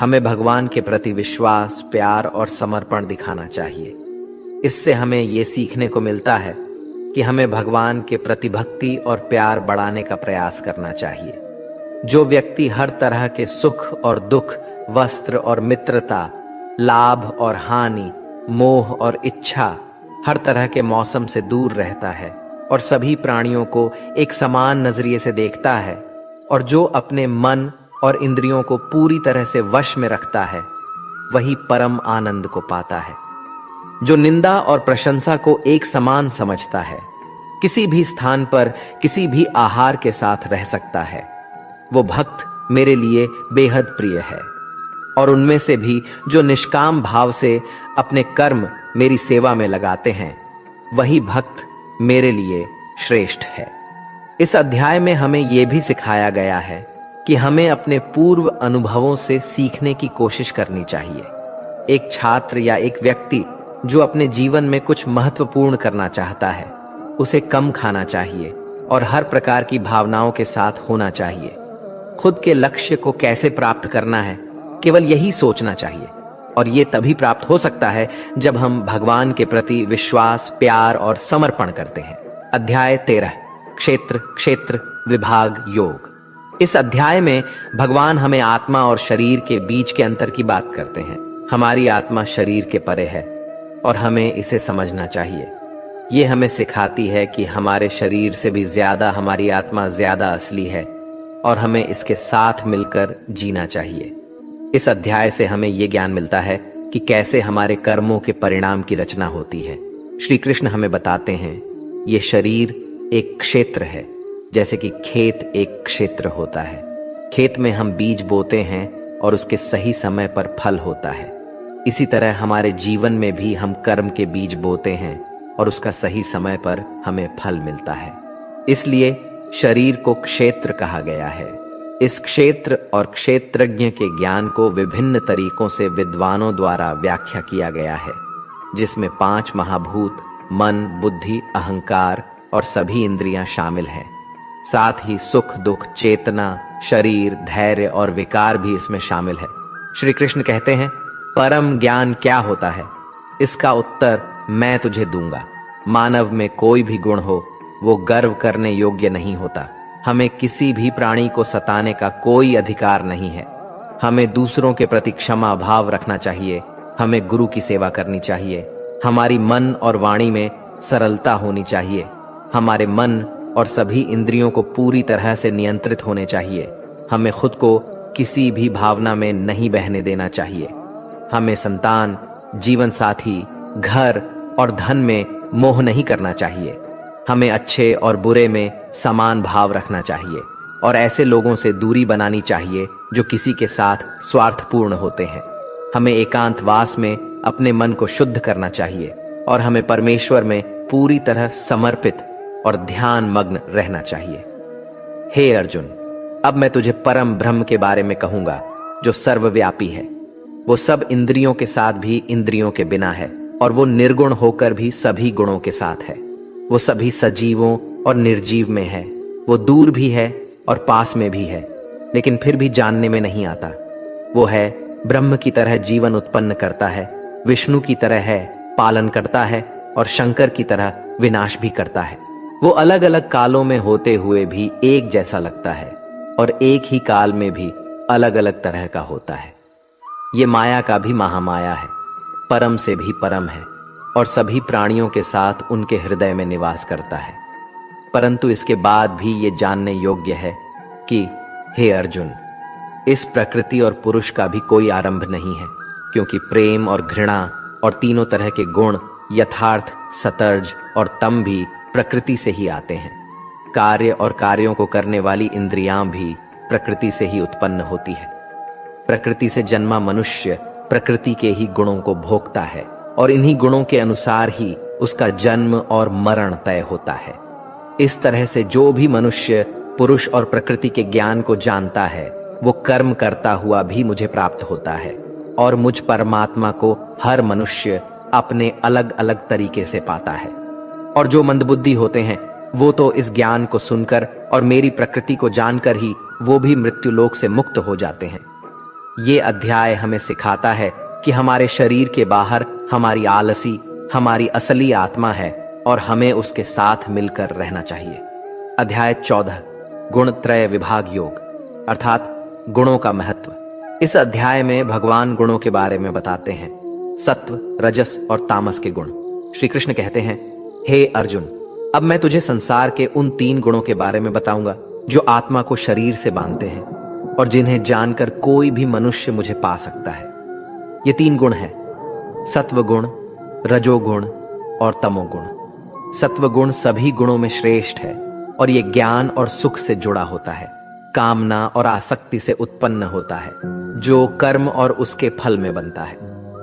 Speaker 1: हमें भगवान के प्रति विश्वास, प्यार और समर्पण दिखाना चाहिए। इससे हमें ये सीखने को मिलता है कि हमें भगवान के प्रति भक्ति और प्यार बढ़ाने का प्रयास करना चाहिए। जो व्यक्ति हर तरह के सुख और दुख, वस्त्र और मित्रता, लाभ और हानि, मोह और इच्छा, हर तरह के मौसम से दूर रहता है और सभी प्राणियों को एक समान नजरिए से देखता है, और जो अपने मन और इंद्रियों को पूरी तरह से वश में रखता है, वही परम आनंद को पाता है। जो निंदा और प्रशंसा को एक समान समझता है, किसी भी स्थान पर किसी भी आहार के साथ रह सकता है, वो भक्त मेरे लिए बेहद प्रिय है। और उनमें से भी जो निष्काम भाव से अपने कर्म मेरी सेवा में लगाते हैं, वही भक्त मेरे लिए श्रेष्ठ है। इस अध्याय में हमें यह भी सिखाया गया है कि हमें अपने पूर्व अनुभवों से सीखने की कोशिश करनी चाहिए। एक छात्र या एक व्यक्ति जो अपने जीवन में कुछ महत्वपूर्ण करना चाहता है, उसे कम खाना चाहिए और हर प्रकार की भावनाओं के साथ होना चाहिए। खुद के लक्ष्य को कैसे प्राप्त करना है, केवल यही सोचना चाहिए, और ये तभी प्राप्त हो सकता है जब हम भगवान के प्रति विश्वास, प्यार और समर्पण करते हैं। अध्याय 13, क्षेत्र क्षेत्र विभाग योग। इस अध्याय में भगवान हमें आत्मा और शरीर के बीच के अंतर की बात करते हैं। हमारी आत्मा शरीर के परे है और हमें इसे समझना चाहिए। ये हमें सिखाती है कि हमारे शरीर से भी ज्यादा हमारी आत्मा ज्यादा असली है और हमें इसके साथ मिलकर जीना चाहिए। इस अध्याय से हमें ये ज्ञान मिलता है कि कैसे हमारे कर्मों के परिणाम की रचना होती है। श्री कृष्ण हमें बताते हैं ये शरीर एक क्षेत्र है, जैसे कि खेत एक क्षेत्र होता है। खेत में हम बीज बोते हैं और उसके सही समय पर फल होता है। इसी तरह हमारे जीवन में भी हम कर्म के बीज बोते हैं और उसका सही समय पर हमें फल मिलता है। इसलिए शरीर को क्षेत्र कहा गया है। इस क्षेत्र और क्षेत्रज्ञ के ज्ञान को विभिन्न तरीकों से विद्वानों द्वारा व्याख्या किया गया है, जिसमें 5 महाभूत, मन, बुद्धि, अहंकार और सभी इंद्रियां शामिल हैं। साथ ही सुख, दुख, चेतना, शरीर, धैर्य और विकार भी इसमें शामिल है। श्री कृष्ण कहते हैं, परम ज्ञान क्या होता है? इसका उत्तर मैं तुझे दूंगा। मानव में कोई भी गुण हो, वो गर्व करने योग्य नहीं होता। हमें किसी भी प्राणी को सताने का कोई अधिकार नहीं है। हमें दूसरों के प्रति क्षमा भाव रखना चाहिए। हमें गुरु की सेवा करनी चाहिए। हमारी मन और वाणी में सरलता होनी चाहिए। हमारे मन और सभी इंद्रियों को पूरी तरह से नियंत्रित होने चाहिए। हमें खुद को किसी भी भावना में नहीं बहने देना चाहिए। हमें संतान, जीवन साथी, घर और धन में मोह नहीं करना चाहिए। हमें अच्छे और बुरे में समान भाव रखना चाहिए और ऐसे लोगों से दूरी बनानी चाहिए जो किसी के साथ स्वार्थपूर्ण होते हैं। हमें एकांतवास में अपने मन को शुद्ध करना चाहिए और हमें परमेश्वर में पूरी तरह समर्पित और ध्यान मग्न रहना चाहिए। हे अर्जुन, अब मैं तुझे परम ब्रह्म के बारे में कहूंगा जो सर्वव्यापी है। वो सब इंद्रियों के साथ भी इंद्रियों के बिना है और वो निर्गुण होकर भी सभी गुणों के साथ है। वो सभी सजीवों और निर्जीव में है। वो दूर भी है और पास में भी है, लेकिन फिर भी जानने में नहीं आता। वो है ब्रह्म की तरह जीवन उत्पन्न करता है, विष्णु की तरह है पालन करता है और शंकर की तरह विनाश भी करता है। वो अलग अलग कालों में होते हुए भी एक जैसा लगता है और एक ही काल में भी अलग अलग तरह का होता है। ये माया का भी महामाया है, परम से भी परम है और सभी प्राणियों के साथ उनके हृदय में निवास करता है। परंतु इसके बाद भी ये जानने योग्य है कि हे अर्जुन, इस प्रकृति और पुरुष का भी कोई आरंभ नहीं है, क्योंकि प्रेम और घृणा और तीनों तरह के गुण, यथार्थ, सतर्ज और तम भी प्रकृति से ही आते हैं। कार्य और कार्यों को करने वाली इंद्रियां भी प्रकृति से ही उत्पन्न होती है। प्रकृति से जन्मा मनुष्य प्रकृति के ही गुणों को भोगता है और इन्हीं गुणों के अनुसार ही उसका जन्म और मरण तय होता है। इस तरह से जो भी मनुष्य पुरुष और प्रकृति के ज्ञान को जानता है, वो कर्म करता हुआ भी मुझे प्राप्त होता है और मुझ परमात्मा को हर मनुष्य अपने अलग अलग तरीके से पाता है। और जो मंदबुद्धि होते हैं, वो तो इस ज्ञान को सुनकर और मेरी प्रकृति को जानकर ही वो भी मृत्युलोक से मुक्त हो जाते हैं। ये अध्याय हमें सिखाता है कि हमारे शरीर के बाहर हमारी आलसी, हमारी असली आत्मा है और हमें उसके साथ मिलकर रहना चाहिए। अध्याय 14, गुण त्रय विभाग योग, अर्थात गुणों का महत्व। इस अध्याय में भगवान गुणों के बारे में बताते हैं, सत्व, रजस और तामस के गुण। श्री कृष्ण कहते हैं, हे अर्जुन, अब मैं तुझे संसार के उन 3 गुणों के बारे में बताऊंगा जो आत्मा को शरीर से बांधते हैं और जिन्हें जानकर कोई भी मनुष्य मुझे पा सकता है। ये 3 गुण हैं, सत्वगुण, रजोगुण और तमोगुण। सत्वगुण सभी गुणों में श्रेष्ठ है और ये ज्ञान और सुख से जुड़ा होता है, कामना और आसक्ति से उत्पन्न होता है, जो कर्म और उसके फल में बनता है।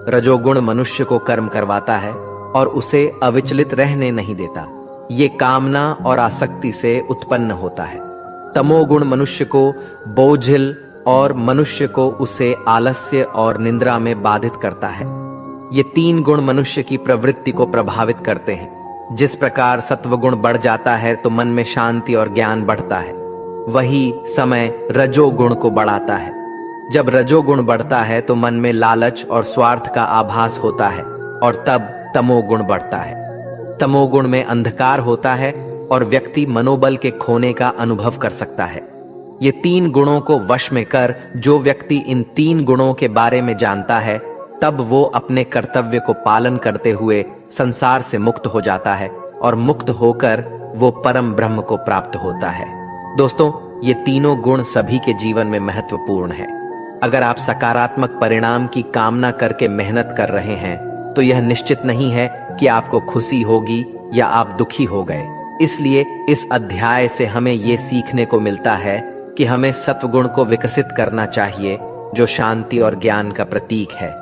Speaker 1: रजोगुण मनुष्य को कर्म करवाता है और उसे अविचलित रहने नहीं देता, ये कामना और आसक्ति से उत्पन्न होता है। तमोगुण मनुष्य को बोझिल और मनुष्य को उसे आलस्य और निद्रा में बाधित करता है। ये 3 गुण मनुष्य की प्रवृत्ति को प्रभावित करते हैं। जिस प्रकार सत्वगुण बढ़ जाता है तो मन में शांति और ज्ञान बढ़ता है, वही समय रजोगुण को बढ़ाता है। जब रजोगुण बढ़ता है तो मन में लालच और स्वार्थ का आभास होता है और तब तमोगुण बढ़ता है। तमोगुण में अंधकार होता है और व्यक्ति मनोबल के खोने का अनुभव कर सकता है। ये 3 गुणों को वश में कर जो व्यक्ति इन 3 गुणों के बारे में जानता है, तब वो अपने कर्तव्य को पालन करते हुए संसार से मुक्त हो जाता है और मुक्त होकर वो परम ब्रह्म को प्राप्त होता है। दोस्तों, ये तीनों गुण सभी के जीवन में महत्वपूर्ण है। अगर आप सकारात्मक परिणाम की कामना करके मेहनत कर रहे हैं तो यह निश्चित नहीं है कि आपको खुशी होगी या आप दुखी हो गए। इसलिए इस अध्याय से हमें ये सीखने को मिलता है कि हमें सत्वगुण को विकसित करना चाहिए, जो शांति और ज्ञान का प्रतीक है,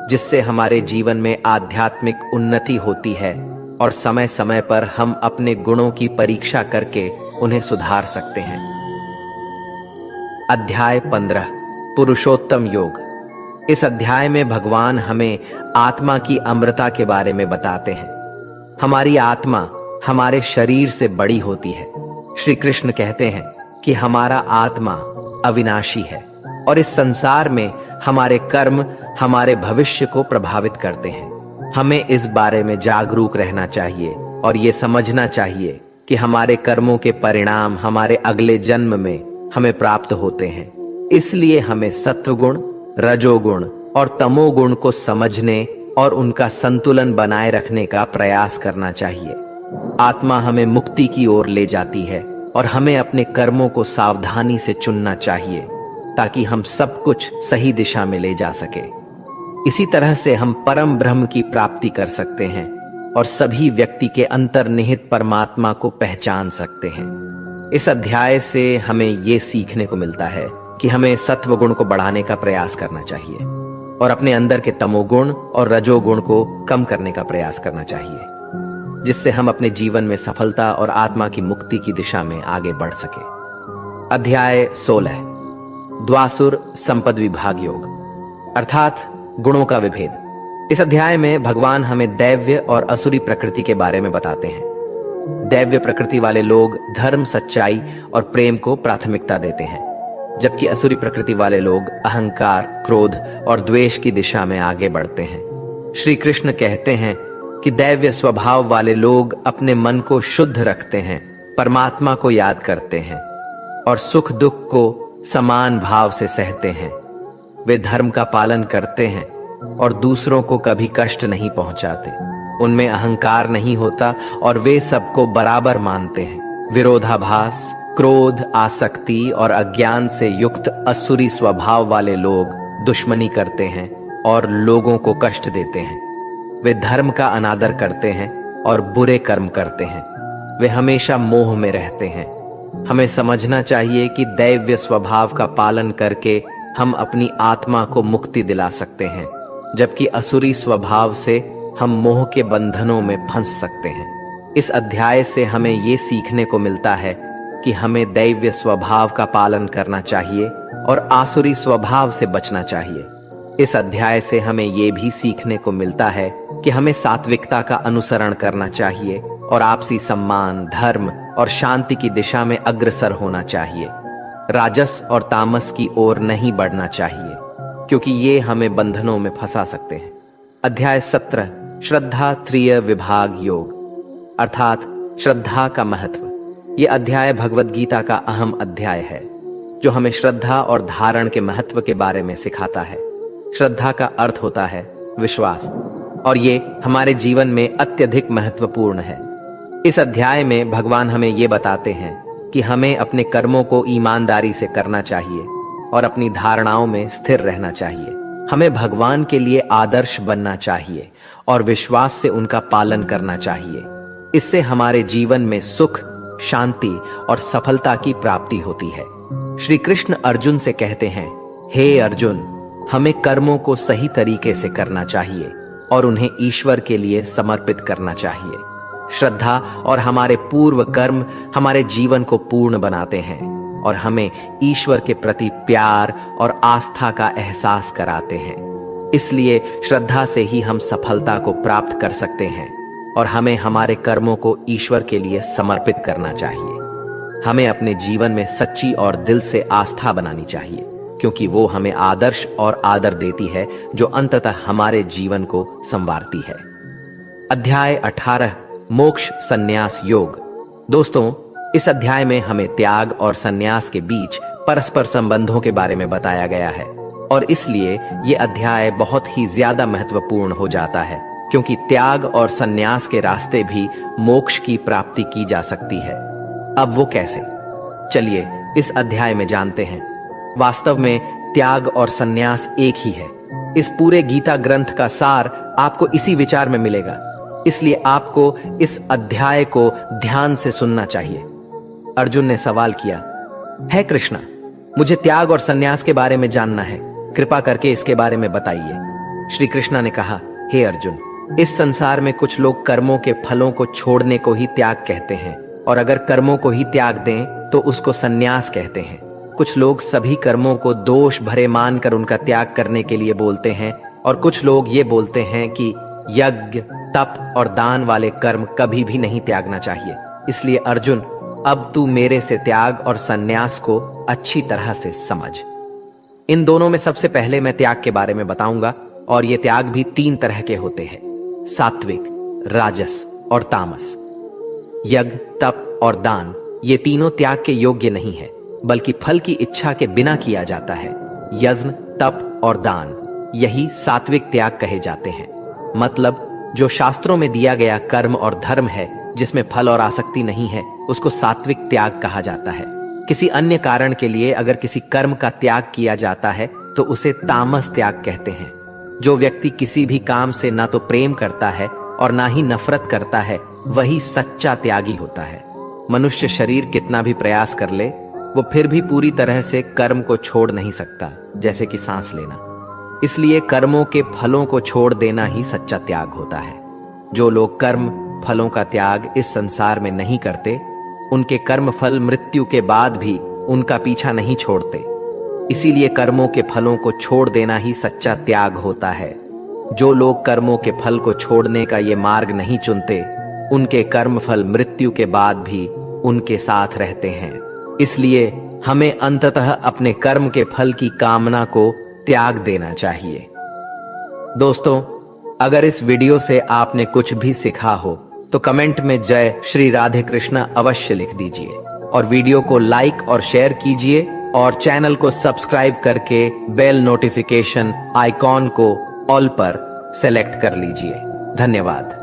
Speaker 1: जिससे हमारे जीवन में आध्यात्मिक उन्नति होती है और समय समय पर हम अपने गुणों की परीक्षा करके उन्हें सुधार सकते हैं। अध्याय 15, पुरुषोत्तम योग। इस अध्याय में भगवान हमें आत्मा की अमरता के बारे में बताते हैं। हमारी आत्मा हमारे शरीर से बड़ी होती है। श्री कृष्ण कहते हैं कि हमारा आत्मा अविनाशी है और इस संसार में हमारे कर्म हमारे भविष्य को प्रभावित करते हैं। हमें इस बारे में जागरूक रहना चाहिए और ये समझना चाहिए कि हमारे कर्मों के परिणाम हमारे अगले जन्म में हमें प्राप्त होते हैं। इसलिए हमें सत्वगुण, रजोगुण और तमोगुण को समझने और उनका संतुलन बनाए रखने का प्रयास करना चाहिए। आत्मा हमें मुक्ति की ओर ले जाती है और हमें अपने कर्मों को सावधानी से चुनना चाहिए ताकि हम सब कुछ सही दिशा में ले जा सके। इसी तरह से हम परम ब्रह्म की प्राप्ति कर सकते हैं और सभी व्यक्ति के अंतर्निहित परमात्मा को पहचान सकते हैं। इस अध्याय से हमें ये सीखने को मिलता है कि हमें सत्व गुण को बढ़ाने का प्रयास करना चाहिए और अपने अंदर के तमोगुण और रजोगुण को कम करने का प्रयास करना चाहिए, जिससे हम अपने जीवन में सफलता और आत्मा की मुक्ति की दिशा में आगे बढ़ सके। अध्याय 16 द्वासुर संपद विभाग योग अर्थात गुणों का विभेद। इस अध्याय में भगवान हमें दैव्य और असुरी प्रकृति के बारे में बताते हैं। दैव्य प्रकृति वाले लोग धर्म, सच्चाई और प्रेम को प्राथमिकता देते हैं, जबकि असुरी प्रकृति वाले लोग अहंकार, क्रोध और द्वेष की दिशा में आगे बढ़ते हैं। श्री कृष्ण कहते हैं कि दैव्य स्वभाव वाले लोग अपने मन को शुद्ध रखते हैं, परमात्मा को याद करते हैं और सुख दुख को समान भाव से सहते हैं। वे धर्म का पालन करते हैं और दूसरों को कभी कष्ट नहीं पहुंचाते। उनमें अहंकार नहीं होता और वे सबको बराबर मानते हैं। विरोधाभास, क्रोध, आसक्ति और अज्ञान से युक्त असुरी स्वभाव वाले लोग दुश्मनी करते हैं और लोगों को कष्ट देते हैं। वे धर्म का अनादर करते हैं और बुरे कर्म करते हैं। वे हमेशा मोह में रहते हैं। हमें समझना चाहिए कि दैव्य स्वभाव का पालन करके हम अपनी आत्मा को मुक्ति दिला सकते हैं, जबकि असुरी स्वभाव से हम मोह के बंधनों में फंस सकते हैं। इस अध्याय से हमें ये सीखने को मिलता है कि हमें दैव्य स्वभाव का पालन करना चाहिए और आसुरी स्वभाव से बचना चाहिए। इस अध्याय से हमें ये भी सीखने को मिलता है कि हमें सात्विकता का अनुसरण करना चाहिए और आपसी सम्मान, धर्म और शांति की दिशा में अग्रसर होना चाहिए। राजस और तामस की ओर नहीं बढ़ना चाहिए, क्योंकि ये हमें बंधनों में फंसा सकते हैं। अध्याय 17 श्रद्धा त्रिय विभाग योग अर्थात श्रद्धा का महत्व। ये अध्याय भगवद गीता का अहम अध्याय है, जो हमें श्रद्धा और धारण के महत्व के बारे में सिखाता है। श्रद्धा का अर्थ होता है विश्वास, और ये हमारे जीवन में अत्यधिक महत्वपूर्ण है। इस अध्याय में भगवान हमें ये बताते हैं कि हमें अपने कर्मों को ईमानदारी से करना चाहिए और अपनी धारणाओं में स्थिर रहना चाहिए। हमें भगवान के लिए आदर्श बनना चाहिए और विश्वास से उनका पालन करना चाहिए। इससे हमारे जीवन में सुख, शांति और सफलता की प्राप्ति होती है। श्री कृष्ण अर्जुन से कहते हैं, हे अर्जुन, हमें कर्मों को सही तरीके से करना चाहिए और उन्हें ईश्वर के लिए समर्पित करना चाहिए। श्रद्धा और हमारे पूर्व कर्म हमारे जीवन को पूर्ण बनाते हैं और हमें ईश्वर के प्रति प्यार और आस्था का एहसास कराते हैं। इसलिए श्रद्धा से ही हम सफलता को प्राप्त कर सकते हैं और हमें हमारे कर्मों को ईश्वर के लिए समर्पित करना चाहिए। हमें अपने जीवन में सच्ची और दिल से आस्था बनानी चाहिए, क्योंकि वो हमें आदर्श और आदर देती है, जो अंततः हमारे जीवन को संवारती है। अध्याय 18 मोक्ष संन्यास योग। दोस्तों, इस अध्याय में हमें त्याग और संन्यास के बीच परस्पर संबंधों के बारे में बताया गया है और इसलिए ये अध्याय बहुत ही ज्यादा महत्वपूर्ण हो जाता है, क्योंकि त्याग और संन्यास के रास्ते भी मोक्ष की प्राप्ति की जा सकती है। अब वो कैसे? चलिए इस अध्याय में जानते हैं। वास्तव में त्याग और संन्यास एक ही है। इस पूरे गीता ग्रंथ का सार आपको इसी विचार में मिलेगा, इसलिए आपको इस अध्याय को ध्यान से सुनना चाहिए। अर्जुन ने सवाल किया, हे कृष्णा, मुझे त्याग और संन्यास के बारे में जानना है, कृपा करके इसके बारे में बताइए। श्री कृष्णा ने कहा, हे अर्जुन, इस संसार में कुछ लोग कर्मों के फलों को छोड़ने को ही त्याग कहते हैं, और अगर कर्मों को ही त्याग दें तो उसको संन्यास कहते हैं। कुछ लोग सभी कर्मों को दोष भरे मानकर उनका त्याग करने के लिए बोलते हैं, और कुछ लोग ये बोलते हैं कि यज्ञ, तप और दान वाले कर्म कभी भी नहीं त्यागना चाहिए। इसलिए अर्जुन, अब तू मेरे से त्याग और संन्यास को अच्छी तरह से समझ। इन दोनों में सबसे पहले मैं त्याग के बारे में बताऊंगा, और ये त्याग भी 3 तरह के होते हैं: सात्विक, राजस और तामस। यज्ञ, तप और दान ये तीनों त्याग के योग्य नहीं है, बल्कि फल की इच्छा के बिना किया जाता है। यज्ञ, तप और दान यही सात्विक त्याग कहे जाते हैं। मतलब जो शास्त्रों में दिया गया कर्म और धर्म है, जिसमें फल और आसक्ति नहीं है, उसको सात्विक त्याग कहा जाता है। किसी अन्य कारण के लिए अगर किसी कर्म का त्याग किया जाता है तो उसे तामस त्याग कहते हैं। जो व्यक्ति किसी भी काम से ना तो प्रेम करता है और ना ही नफरत करता है, वही सच्चा त्यागी होता है। मनुष्य शरीर कितना भी प्रयास कर ले, वो फिर भी पूरी तरह से कर्म को छोड़ नहीं सकता, जैसे कि सांस लेना। इसलिए कर्मों के फलों को छोड़ देना ही सच्चा त्याग होता है। जो लोग कर्म फलों का त्याग इस संसार में नहीं करते, उनके कर्म फल मृत्यु के बाद भी उनका पीछा नहीं छोड़ते। इसीलिए कर्मों के फलों को छोड़ देना ही सच्चा त्याग होता है। जो लोग कर्मों के फल को छोड़ने का ये मार्ग नहीं चुनते, उनके कर्म फल मृत्यु के बाद भी उनके साथ रहते हैं। इसलिए हमें अंततः अपने कर्म के फल की कामना को त्याग देना चाहिए। दोस्तों, अगर इस वीडियो से आपने कुछ भी सीखा हो तो कमेंट में जय श्री राधे कृष्ण अवश्य लिख दीजिए, और वीडियो को लाइक और शेयर कीजिए, और चैनल को सब्सक्राइब करके बेल नोटिफिकेशन आइकॉन को ऑल पर सेलेक्ट कर लीजिए। धन्यवाद।